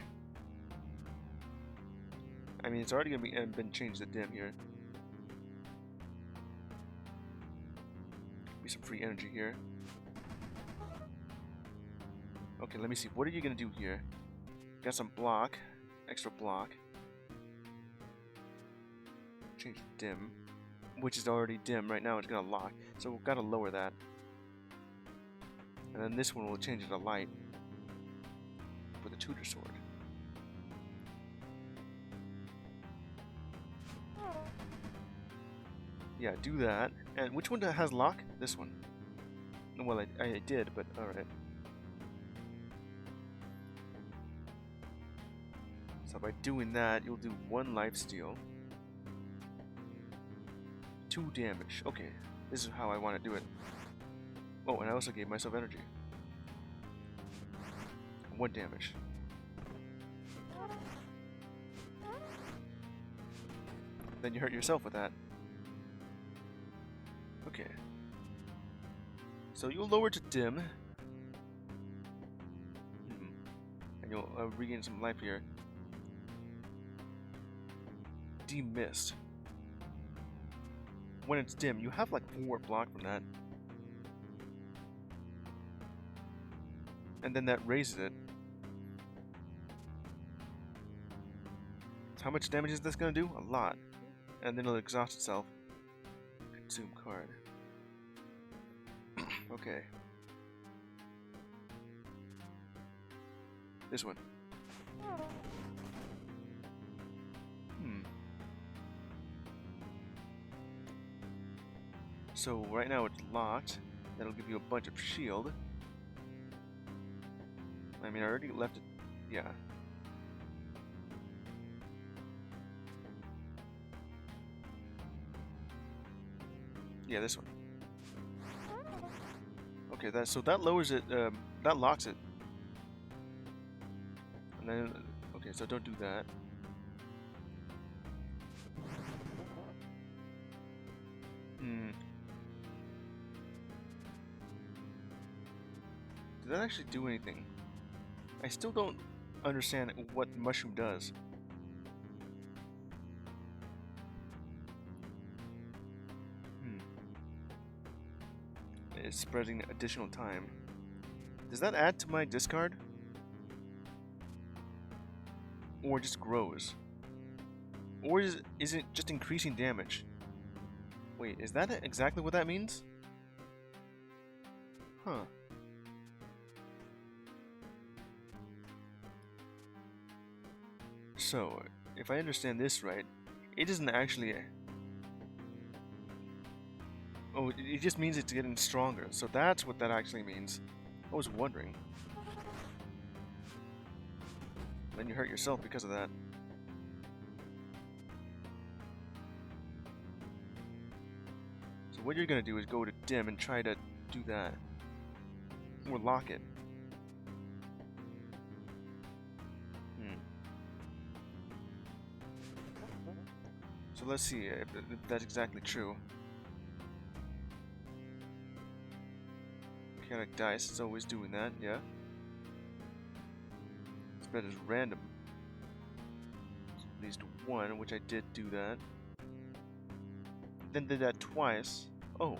I mean, it's already gonna be been changed to dim here. Be some free energy here. Okay, let me see. What are you gonna do here? Got some block, extra block. Change to dim, which is already dim. Right now it's gonna lock, so we've got to lower that. And then this one will change it to light for the tutor sword. Yeah, do that. And which one has lock? This one. Well, I did, but alright. So by doing that, you'll do 1 lifesteal. 2 damage. Okay, this is how I want to do it. Oh, and I also gave myself energy. 1 damage. Then you hurt yourself with that. Okay. So you'll lower to dim. And you'll regain some life here. Demist. When it's dim, you have like 4 block from that. And then that raises it. So how much damage is this gonna do? A lot. And then it'll exhaust itself. Consume card. Okay. This one. So right now it's locked. That'll give you a bunch of shield. I mean, I already left it. Yeah. Yeah, this one. Okay, so that lowers it. That locks it. And then, okay, so don't do that. Did that actually do anything? I still don't understand what mushroom does. It's spreading additional time. Does that add to my discard? Or just grows? Or is it just increasing damage? Wait, is that exactly what that means? Huh. So, if I understand this right, it isn't actually... Oh, it just means it's getting stronger. So that's what that actually means. I was wondering. Then you hurt yourself because of that. So what you're gonna do is go to dim and try to do that. Or lock it. So let's see if that's exactly true. Mechanic dice is always doing that, yeah. Spread is random. At least one, which I did do that. Then did that twice. Oh.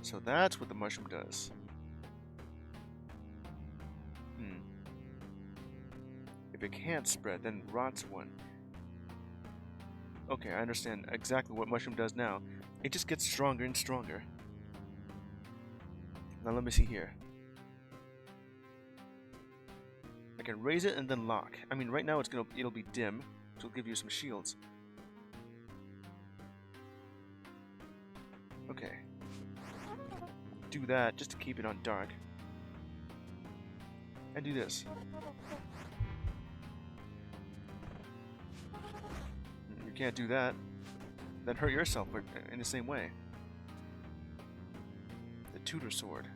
So that's what the mushroom does. If it can't spread, then rots one. Okay, I understand exactly what mushroom does now. It just gets stronger and stronger. Now let me see here. I can raise it and then lock. I mean, right now it'll be dim, so it'll give you some shields. Okay. Do that just to keep it on dark. And do this. You can't do that. Then hurt yourself in the same way. The tutor sword.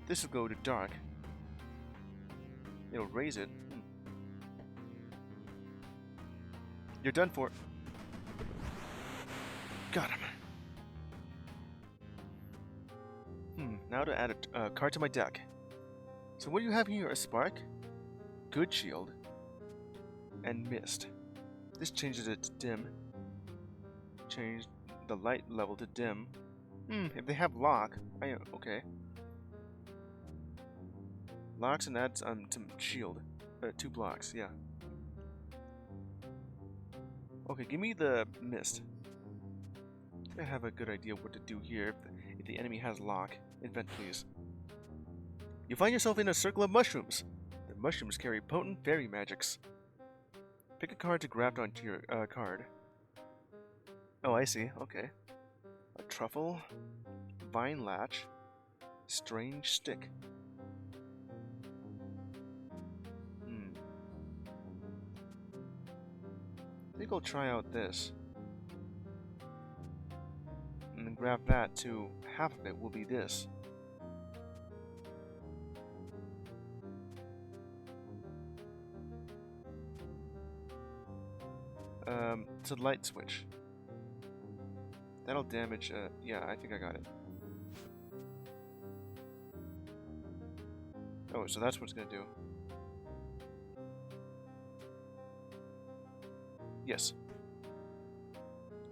This will go to dark. It'll raise it. You're done for. Got him. Now to add a card to my deck. So what do you have here? A spark, good shield, and mist. This changes it to dim. Change the light level to dim. If they have lock, okay. Locks and adds to shield. 2 blocks, yeah. Okay, give me the mist. I have a good idea what to do here if the enemy has lock. Invent, please. You find yourself in a circle of mushrooms. The mushrooms carry potent fairy magics. Pick a card to graft onto your card. Oh, I see. Okay. A truffle, vine latch, strange stick. I think I'll try out this. And then grab that too. Half of it will be this. It's a light switch. That'll damage, yeah, I think I got it. Oh, so that's what it's gonna do. Yes.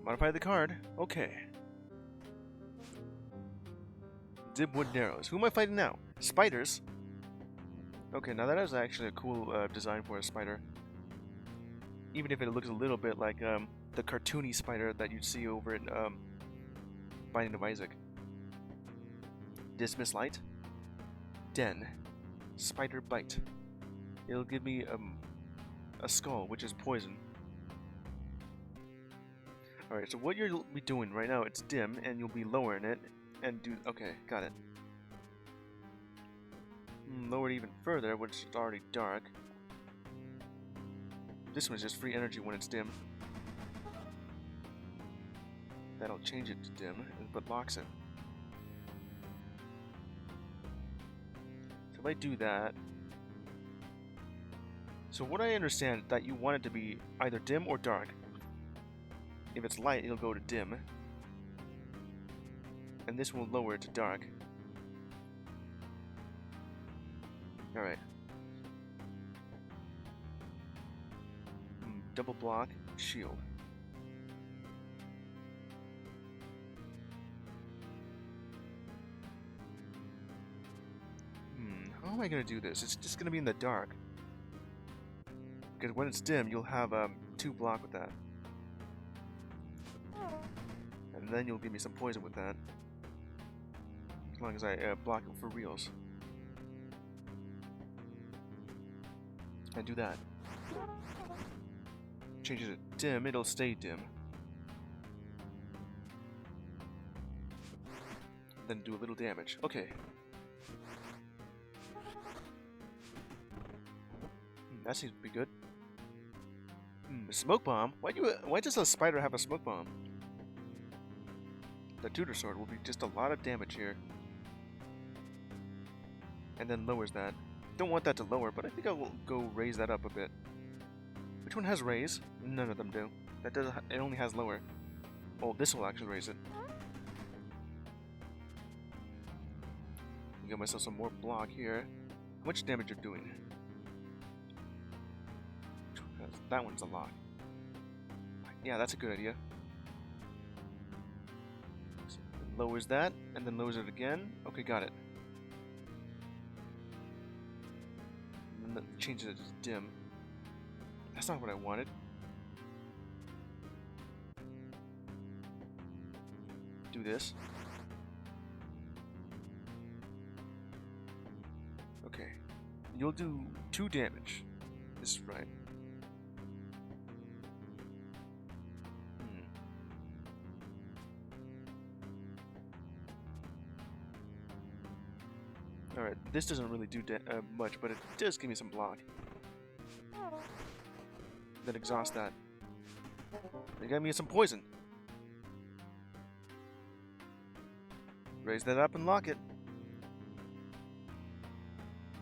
Modify the card. Okay. Dimwood Narrows. Who am I fighting now? Spiders? Okay, now that is actually a cool design for a spider. Even if it looks a little bit like the cartoony spider that you'd see over in Binding of Isaac. Dismiss Light. Den. Spider Bite. It'll give me a skull, which is poison. Alright, so what you'll be doing right now, it's dim, and you'll be lowering it, and do... Okay, got it. Lower it even further, which is already dark. This one's just free energy when it's dim. That'll change it to dim, but locks it. So if I do that... So what I understand that you want it to be either dim or dark. If it's light, it'll go to dim. And this will lower it to dark. Alright. Double block, shield. How am I gonna do this? It's just gonna be in the dark. Because when it's dim, you'll have 2 block with that. And then you'll give me some poison with that. As long as I block it for reals. And do that. change it to dim, it'll stay dim. Then do a little damage. Okay. That seems to be good. Smoke bomb? Why does a spider have a smoke bomb? The tutor sword will be just a lot of damage here. And then lowers that. Don't want that to lower, but I think I'll go raise that up a bit. Which one has raise? None of them do. That does. It only has lower. Oh, this will actually raise it. Get myself some more block here. How much damage you're doing? That one's a lot. Yeah, that's a good idea. So lowers that, and then lowers it again. Okay, got it. And then changes it to dim. That's not what I wanted. Do this. Okay. You'll do 2 damage. This is right. Alright, this doesn't really do much, but it does give me some block. Then exhaust that. They got me some poison. Raise that up and lock it.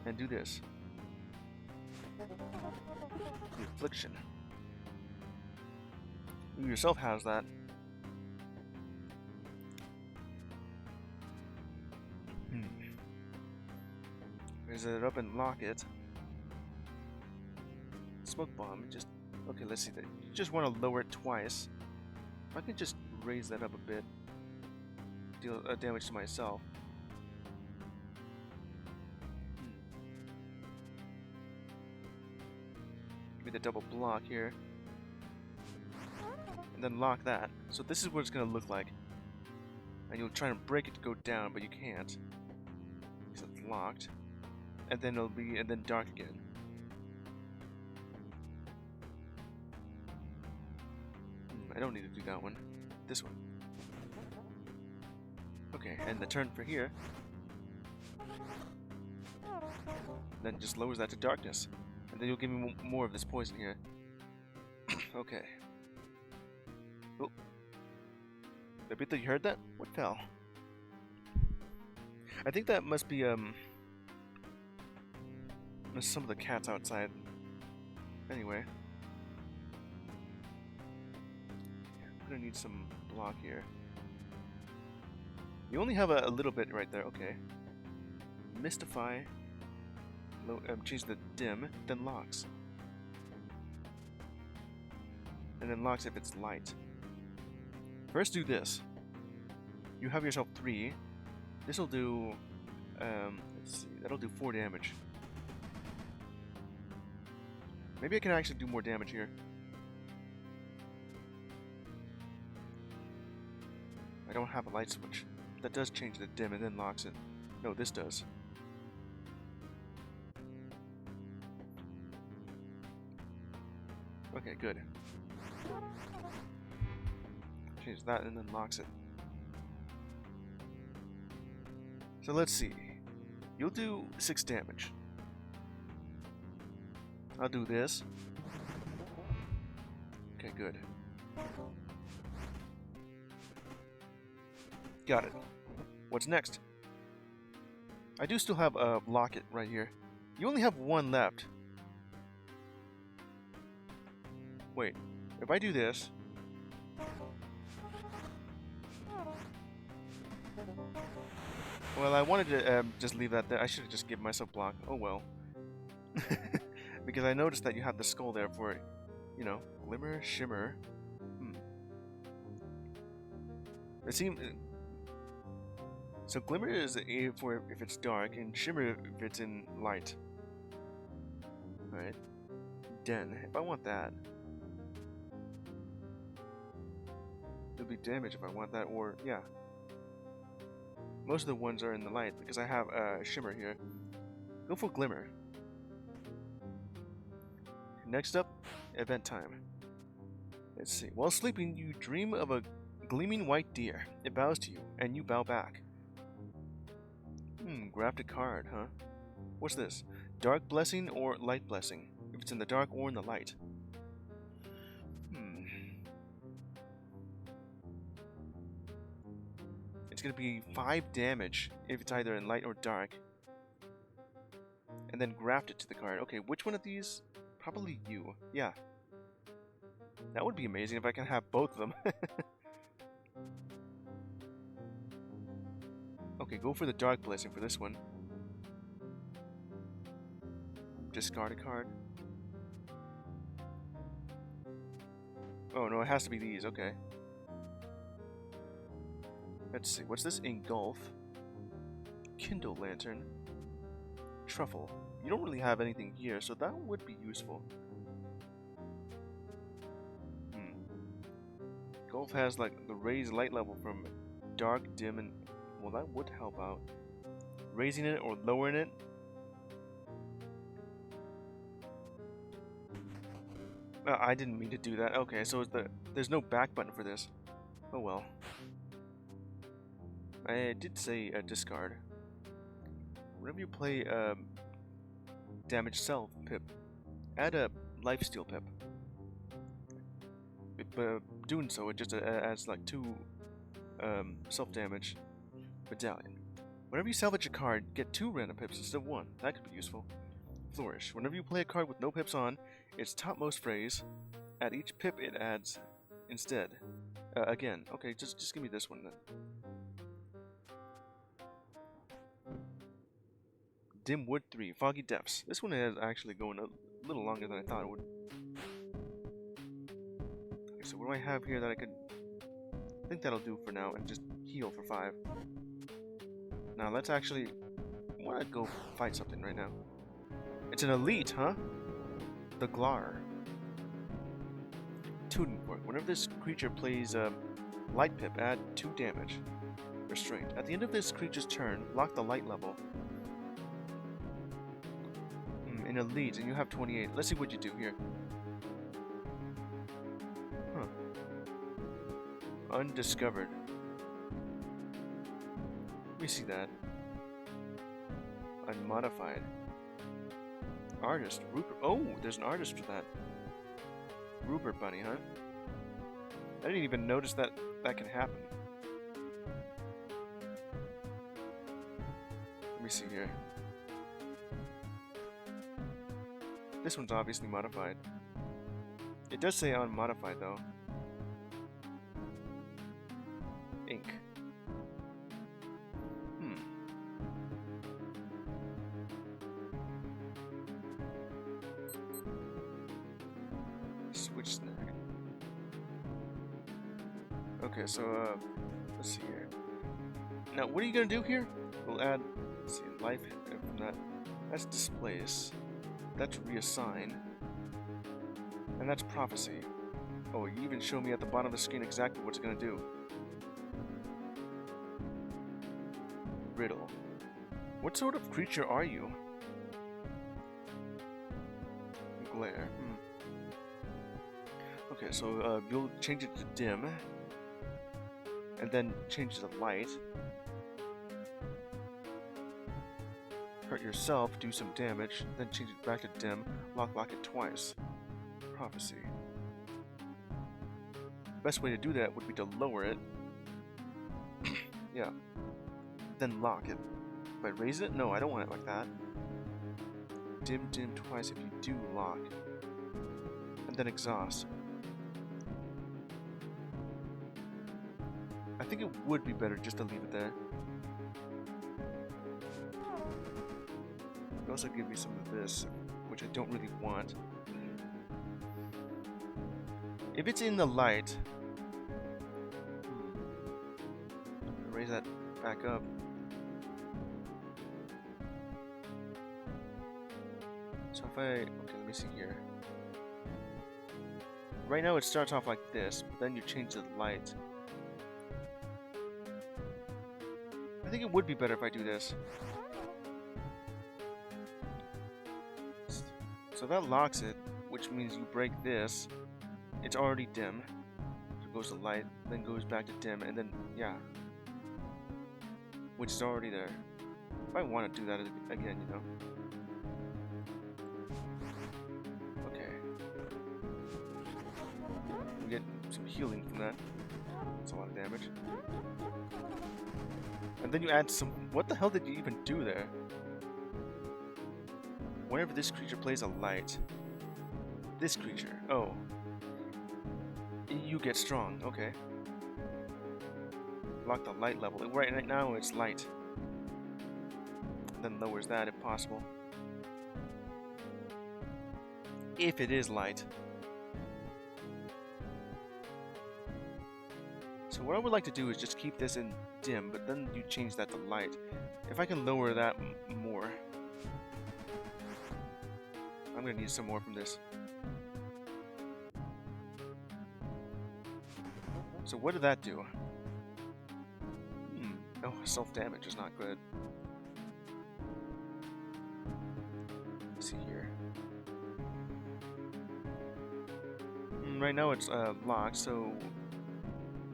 And do this. The affliction. You yourself has that. Raise it up and lock it. Smoke bomb, just... Okay, let's see that. You just want to lower it twice. I can just raise that up a bit. Deal damage to myself. Give me the double block here. And then lock that. So this is what it's going to look like. And you'll try and break it to go down, but you can't. Because it's locked. And then it'll be, and then dark again. I don't need to do that one. This one. Okay, and the turn for here. Then just lowers that to darkness. And then you'll give me more of this poison here. Okay. Oh. Rabita, you heard that? What fell? I think that must be, there's some of the cats outside. Anyway. I'm gonna need some block here. You only have a little bit right there, okay. Mystify. Change the dim, then locks. And then locks if it's light. First do this. You have yourself 3. This'll do, let's see, that'll do 4 damage. Maybe I can actually do more damage here. I don't have a light switch. That does change the dim and then locks it. No, this does. Okay, good. Change that and then locks it. So let's see. You'll do 6 damage. I'll do this. Okay, good. Got it. What's next? I do still have a locket right here. You only have 1 left. Wait, if I do this... Well, I wanted to just leave that there. I should have just given myself block. Oh well. Because I noticed that you have the skull there for, you know, glimmer, shimmer. It seems... So glimmer is for if it's dark, and shimmer if it's in light. Alright. Den. If I want that. It'll be damage if I want that, or, yeah. Most of the ones are in the light, because I have shimmer here. Go for glimmer. Next up, event time. Let's see. While sleeping, you dream of a gleaming white deer. It bows to you, and you bow back. Grabbed a card, huh? What's this? Dark blessing or light blessing? If it's in the dark or in the light. It's gonna be 5 damage if it's either in light or dark. And then graft it to the card. Okay, which one of these? Probably you. Yeah. That would be amazing if I can have both of them. Okay, go for the dark blessing for this one. Discard a card. Oh no, it has to be these, okay. Let's see, what's this? Engulf. Kindle Lantern. Truffle. You don't really have anything here, so that would be useful. Engulf has like the raised light level from dark, dim, and well, that would help out. Raising it or lowering it. I didn't mean to do that. Okay, so there's no back button for this. Oh well. I did say discard. Whenever you play damage self pip, add a lifesteal pip. Doing so, it just adds like 2 self damage medallion. Whenever you salvage a card, get 2 random pips instead of 1. That could be useful. Flourish. Whenever you play a card with no pips on its topmost phrase, at each pip it adds instead. Again. Okay, just give me this one then. Dimwood 3, Foggy Depths. This one is actually going a little longer than I thought it would. Okay, so what do I have here that I could... I think that'll do for now, and just heal for 5. Now let's actually... I want to go fight something right now. It's an elite, huh? The Glar. Tuning Fork. Whenever this creature plays Light Pip, add 2 damage. Restraint. At the end of this creature's turn, lock the light level. In elite, and you have 28. Let's see what you do here. Huh. Undiscovered. Let me see that. Unmodified. Artist. Rupert. Oh, there's an artist for that. Rupert Bunny, huh? I didn't even notice that that can happen. Let me see here. This one's obviously modified. It does say unmodified though. Ink. Switch snack. Okay, so let's see here. Now, what are you gonna do here? We'll add, let's see, life from that. That's displace. That's reassign. And that's prophecy. Oh, you even show me at the bottom of the screen exactly what it's gonna do. Riddle. What sort of creature are you? Glare. Okay, so you'll change it to dim. And then change it to light. Hurt yourself, do some damage, then change it back to dim, lock it twice. Prophecy. Best way to do that would be to lower it. Yeah. Then lock it. If I raise it? No, I don't want it like that. Dim twice if you do lock. And then exhaust. I think it would be better just to leave it there. It also give me some of this, which I don't really want. If it's in the light, raise that back up. So if okay, let me see here. Right now it starts off like this, but then you change the light. I think it would be better if I do this. So that locks it, which means you break this, it's already dim. So it goes to light, then goes back to dim, and then, yeah. Which is already there. If I want to do that again, you know. Okay. We get some healing from that. That's a lot of damage. And then you add some... What the hell did you even do there? Whenever this creature plays a light... This creature... Oh. You get strong. Okay. Lock the light level. Right now it's light. Then lowers that if possible. If it is light. So what I would like to do is just keep this in dim, but then you change that to light. If I can lower that more. I'm gonna need some more from this. So what did that do? Oh, self-damage is not good. Let's see here. Right now it's locked, so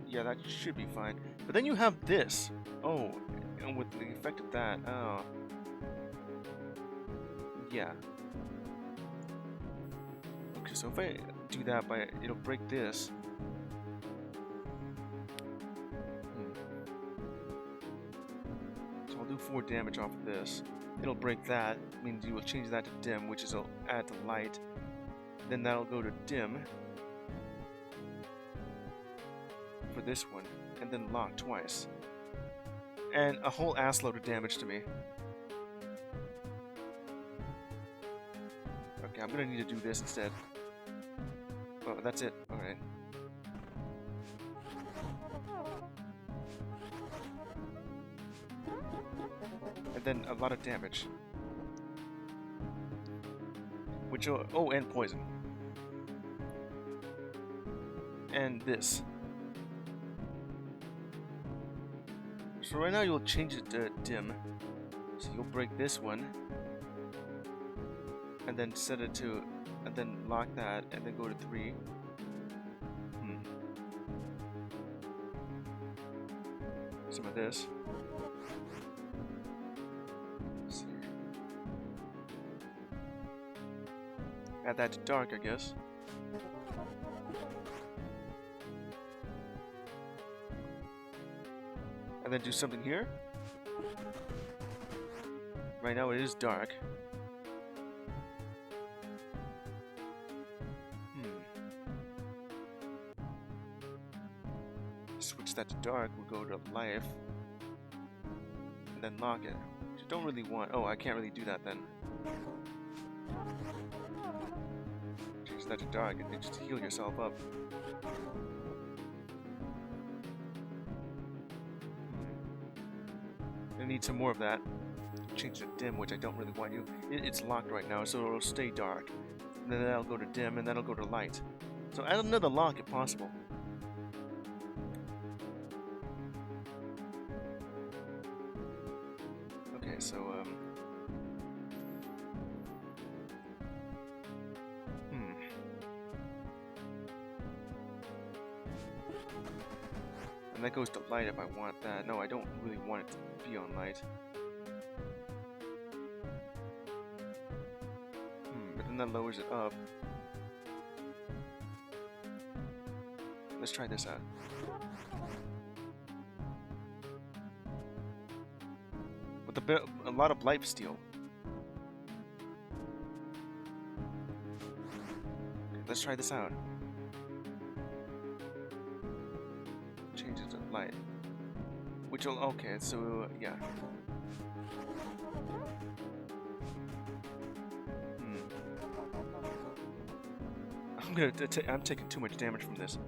yeah, that should be fine. But then you have this. Oh, and with the effect of that, oh. Yeah. Okay, so if I do that it'll break this. So I'll do 4 damage off of this. It'll break that, means you will change that to dim, which is add to light. Then that'll go to dim. For this one, and then lock twice. And a whole assload of damage to me. Okay, I'm gonna need to do this instead. Oh, that's it. Alright. And then a lot of damage. Which, oh, and poison. And this. So right now you'll change it to dim. So you'll break this one. And then set it to, and then lock that, and then go to 3. Some of this. Let's see. Add that to dark, I guess. And then do something here. Right now it is dark. Switch that to dark, we'll go to life. And then lock it. Which I don't really want. Oh, I can't really do that then. Change that to dark and then just heal yourself up. I need some more of that. Change it to dim, which I don't really want you. It's locked right now, so it'll stay dark. And then that'll go to dim, and then it'll go to light. So add another lock if possible. Okay, so and that goes to light if I want that. No, I don't really want it to be on light. But then that lowers it up. Let's try this out. With a lot of life steal. Okay, let's try this out. Change it to light. Which will, okay, so yeah. I'm taking too much damage from this.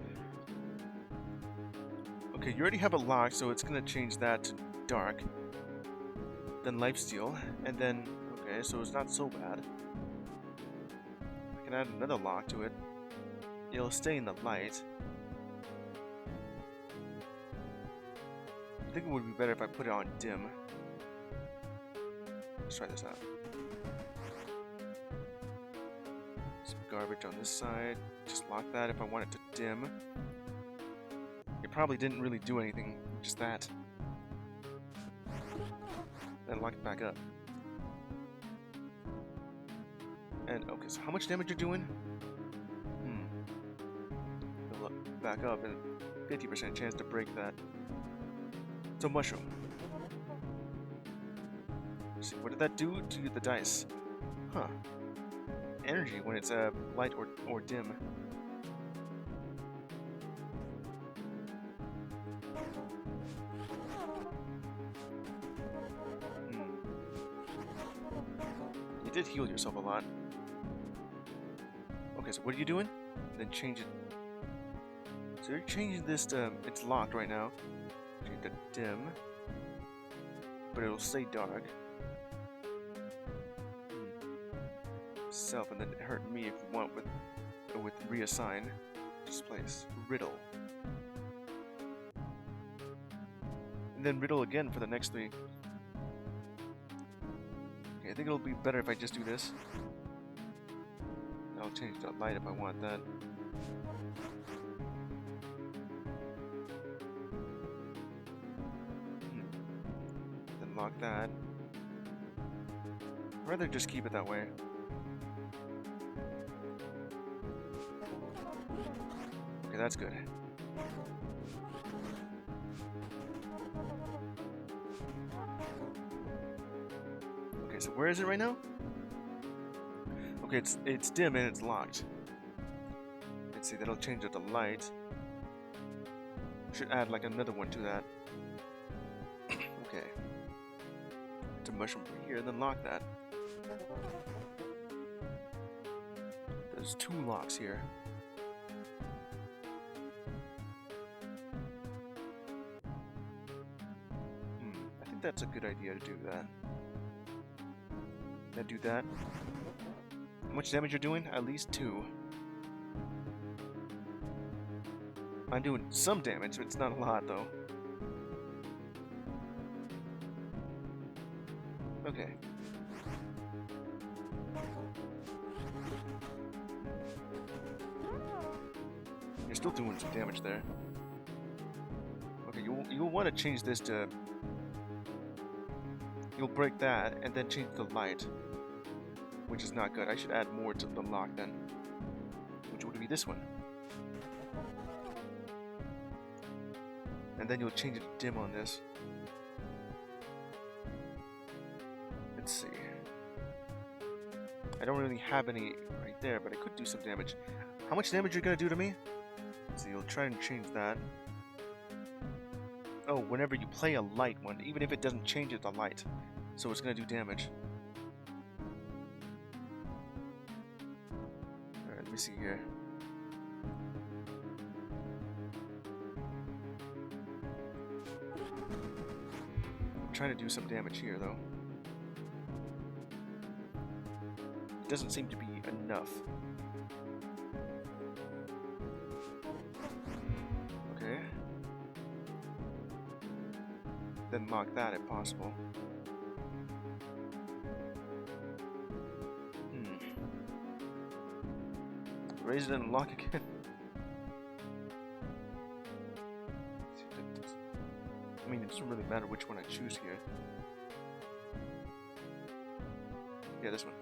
Okay, you already have it locked, so it's gonna change that to dark. Then lifesteal, and then okay, so it's not so bad. I can add another lock to it. It'll stay in the light. I think it would be better if I put it on dim. Let's try this out. So garbage on this side. Just lock that if I want it to dim. It probably didn't really do anything, just that. Then lock it back up. And, okay, so how much damage you're doing? Fill up, back up, and 50% chance to break that. So, mushroom. Let's see, what did that do to the dice? Huh. Energy when it's light or dim. You did heal yourself a lot. Okay, so what are you doing? Then change it. So you're changing this to, it's locked right now. Change it to dim. But it'll stay dark. Self, and then hurt me if you want with reassign. Displace. Riddle. And then riddle again for the next 3. Okay, I think it'll be better if I just do this. I'll change the light if I want that. Then lock that. I'd rather just keep it that way. Okay, that's good. Okay, so where is it right now? Okay, it's dim and it's locked. Let's see, that'll change it to light. Should add like another one to that. Okay. It's a mushroom from here, then lock that. There's 2 locks here. I think that's a good idea to do that. Now do that. How much damage you're doing? At least 2. I'm doing some damage, but it's not a lot though. Okay. You're still doing some damage there. Okay, you'll want to change this to... You'll break that, and then change the light. Which is not good. I should add more to the lock then. Which would be this one. And then you'll change it to dim on this. Let's see. I don't really have any right there, but I could do some damage. How much damage you're gonna do to me? So you'll try and change that. Oh, whenever you play a light one, even if it doesn't change it to light. So it's gonna do damage. Alright, let me see here. I'm trying to do some damage here though. It doesn't seem to be enough. Okay. Then lock that if possible. Raise it and lock again. I mean, it doesn't really matter which one I choose here. Yeah, this one.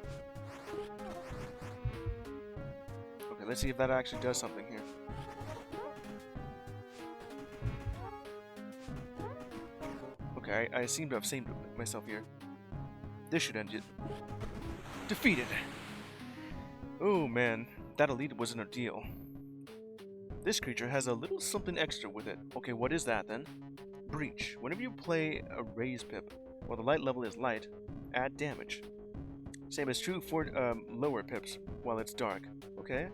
Okay, let's see if that actually does something here. Okay, I seem to have saved myself here. This should end it. Defeated! Oh man, that elite was an ordeal. This creature has a little something extra with it. Okay, what is that then? Breach. Whenever you play a raise pip, while the light level is light, add damage. Same is true for lower pips while it's dark. Okay?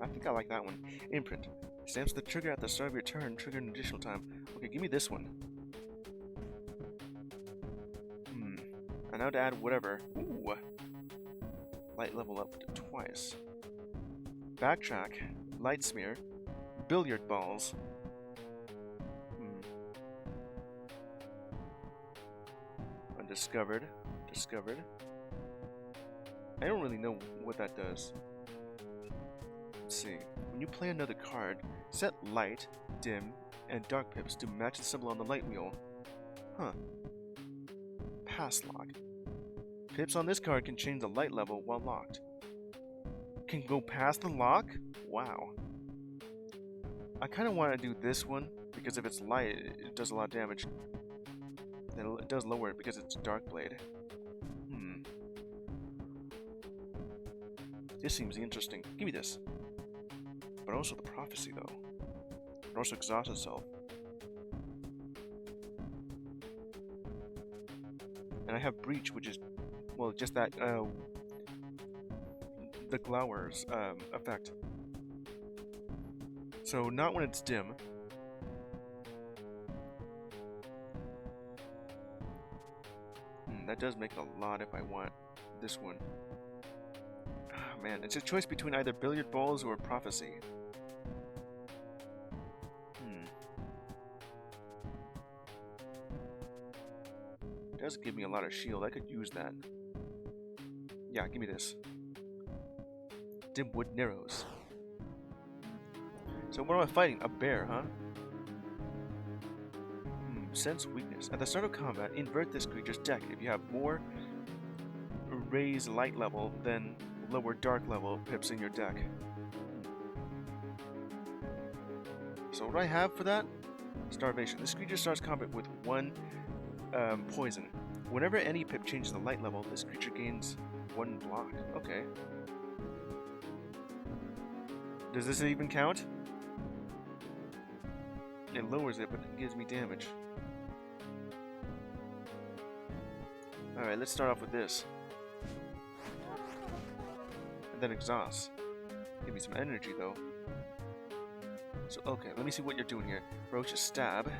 I think I like that one. Imprint. Stamps the trigger at the start of your turn, trigger an additional time. Okay, give me this one. And now to add whatever. Ooh. Light level up to twice. Backtrack. Light smear. Billiard balls. Undiscovered. Discovered. I don't really know what that does. Let's see. When you play another card, set light, dim, and dark pips to match the symbol on the light wheel. Huh. Pass lock. Pips on this card can change the light level while locked. Can go past the lock? Wow. I kind of want to do this one, because if it's light, it does a lot of damage. Then it does lower it because it's Dark Blade. This seems interesting. Give me this. But also the Prophecy, though. It also exhausts itself. And I have Breach, which is, well, just that, the Glower's effect. So not when it's dim. That does make it a lot if I want this one. Oh, man, it's a choice between either Billiard Balls or Prophecy. It does give me a lot of shield. I could use that. Yeah, give me this. Dimwood Narrows. So what am I fighting? A bear, huh? Sense weakness. At the start of combat, invert this creature's deck if you have more raise light level than lower dark level pips in your deck. So what do I have for that? Starvation. This creature starts combat with 1 poison. Whenever any pip changes the light level, this creature gains 1 block. Okay. Does this even count? It lowers it, but it gives me damage. Alright, let's start off with this. And then exhaust. Give me some energy, though. So, okay, let me see what you're doing here. Ferocious Stab,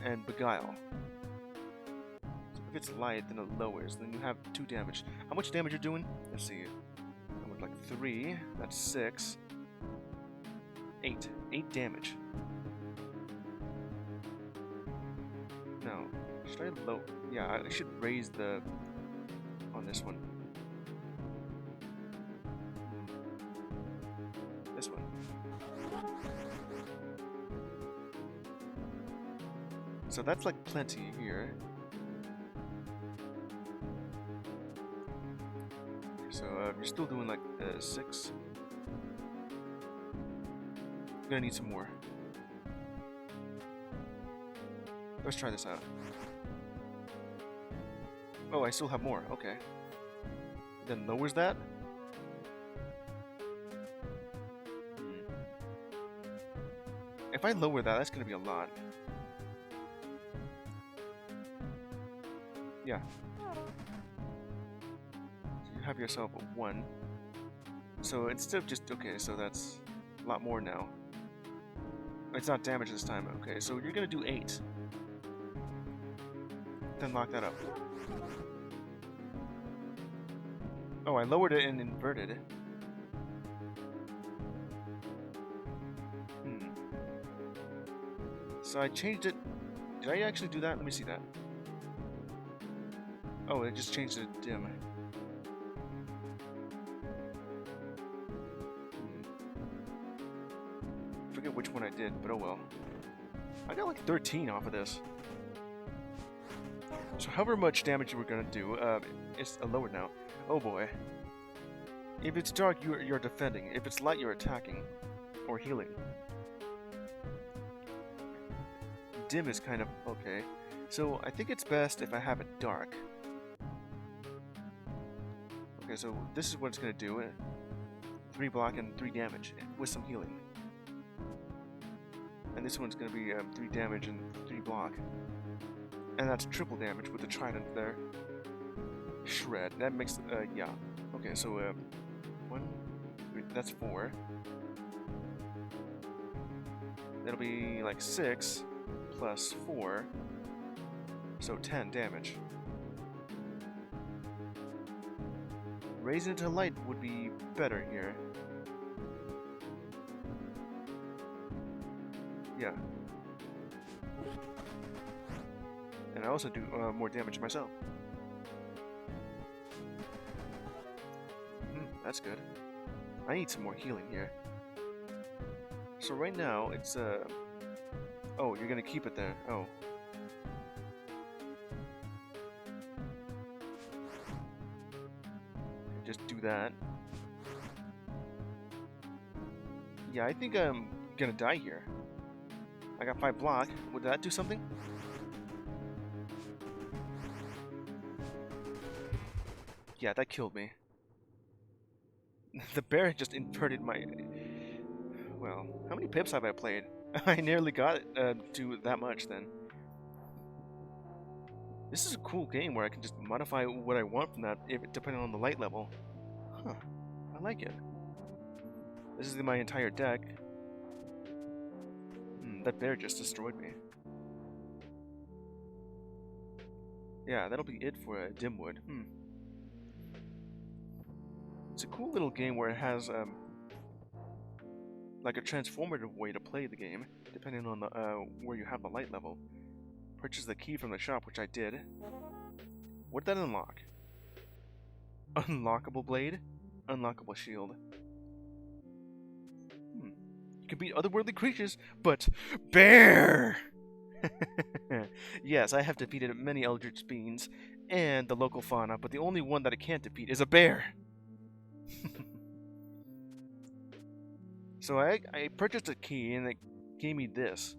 and Beguile. So if it's light, then it lowers. Then you have 2 damage. How much damage you're doing? Let's see. I would like 3. That's 6. 8. 8 damage. No. Should I low? Yeah, I should raise the on this one. This one. So that's like plenty here. So you're still doing like 6. I'm gonna need some more. Let's try this out. Oh, I still have more. Okay. Then lowers that? If I lower that, that's going to be a lot. Yeah. So you have yourself a 1. So instead of just... Okay, so that's a lot more now. It's not damage this time. Okay, so you're going to do 8. Then lock that up. Oh, I lowered it and inverted it. So I changed it. Did I actually do that? Let me see that. Oh, it just changed it to dim. I forget which one I did, but oh well. I got like 13 off of this. So however much damage you were gonna do, it's lowered now. Oh boy. If it's dark, you're defending. If it's light, you're attacking. Or healing. Dim is kind of okay. So I think it's best if I have it dark. Okay, so this is what it's gonna do. 3 block and 3 damage with some healing. And this one's gonna be 3 damage and 3 block. And that's triple damage with the trident there. Shred. That makes, yeah. Okay, so, 1, 3, that's 4. That'll be like 6 plus 4. So 10 damage. Raising it to light would be better here. Yeah. And I also do more damage myself. That's good. I need some more healing here. So right now, it's, oh, you're gonna keep it there. Oh. Just do that. Yeah, I think I'm gonna die here. I got 5 block. Would that do something? Yeah, that killed me. The bear just inverted my... Well, how many pips have I played? I nearly got it to that much then. This is a cool game where I can just modify what I want from that, depending on the light level. Huh. I like it. This is my entire deck. That bear just destroyed me. Yeah, that'll be it for Dimwood. It's a cool little game where it has like a transformative way to play the game, depending on the where you have the light level. Purchase the key from the shop, which I did. What did that unlock? Unlockable blade? Unlockable shield. You can beat otherworldly creatures, but bear! Yes, I have defeated many eldritch beings and the local fauna, but the only one that I can't defeat is a bear! So I purchased a key and it gave me this.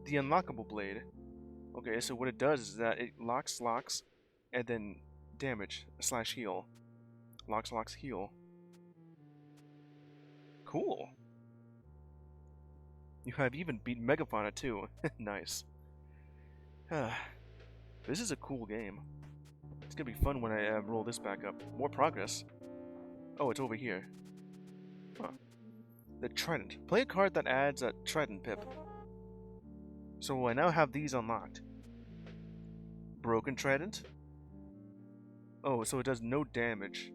The unlockable blade. Okay, so what it does is that it locks, and then damage / heal. Locks, heal. Cool. You have even beat Megafauna too. Nice. This is a cool game. It's gonna be fun when I roll this back up. More progress. Oh, it's over here. Huh. The Trident. Play a card that adds a Trident pip. So I now have these unlocked. Broken Trident. Oh, so it does no damage,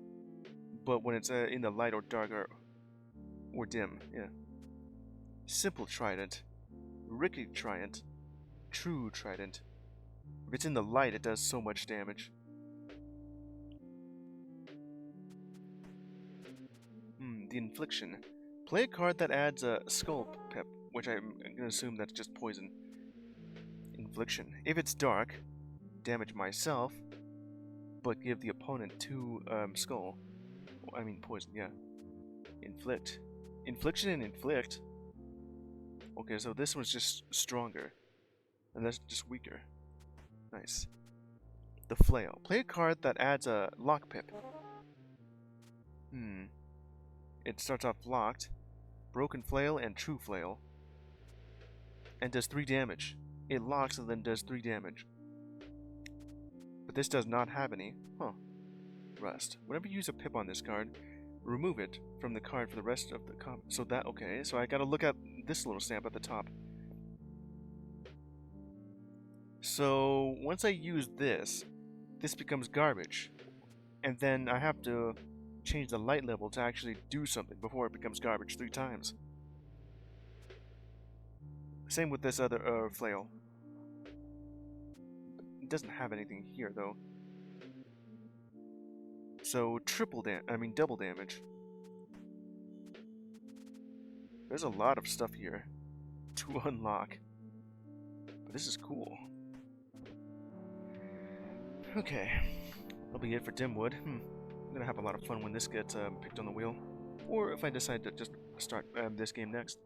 but when it's in the light or dark or dim, yeah. Simple Trident. Rickety Trident. True Trident. If it's in the light, it does so much damage. The Infliction. Play a card that adds a Skull Pip, which I'm gonna assume that's just poison. Infliction. If it's dark, damage myself, but give the opponent 2 skull. I mean poison, yeah. Inflict. Infliction and inflict. Okay, so this one's just stronger. And that's just weaker. Nice. The Flail. Play a card that adds a lock pip. It starts off locked. Broken Flail and True Flail. And does 3 damage. It locks and then does 3 damage. But this does not have any. Huh. Rust. Whenever you use a pip on this card, remove it from the card for the rest of the comp. So that, okay, so I gotta look at this little stamp at the top. So once I use this, this becomes garbage. And then I have to change the light level to actually do something before it becomes garbage 3 times. Same with this other flail. It doesn't have anything here though. So double damage. There's a lot of stuff here to unlock. But this is cool. Okay. That'll be it for Dimwood. I'm gonna have a lot of fun when this gets picked on the wheel. Or if I decide to just start this game next.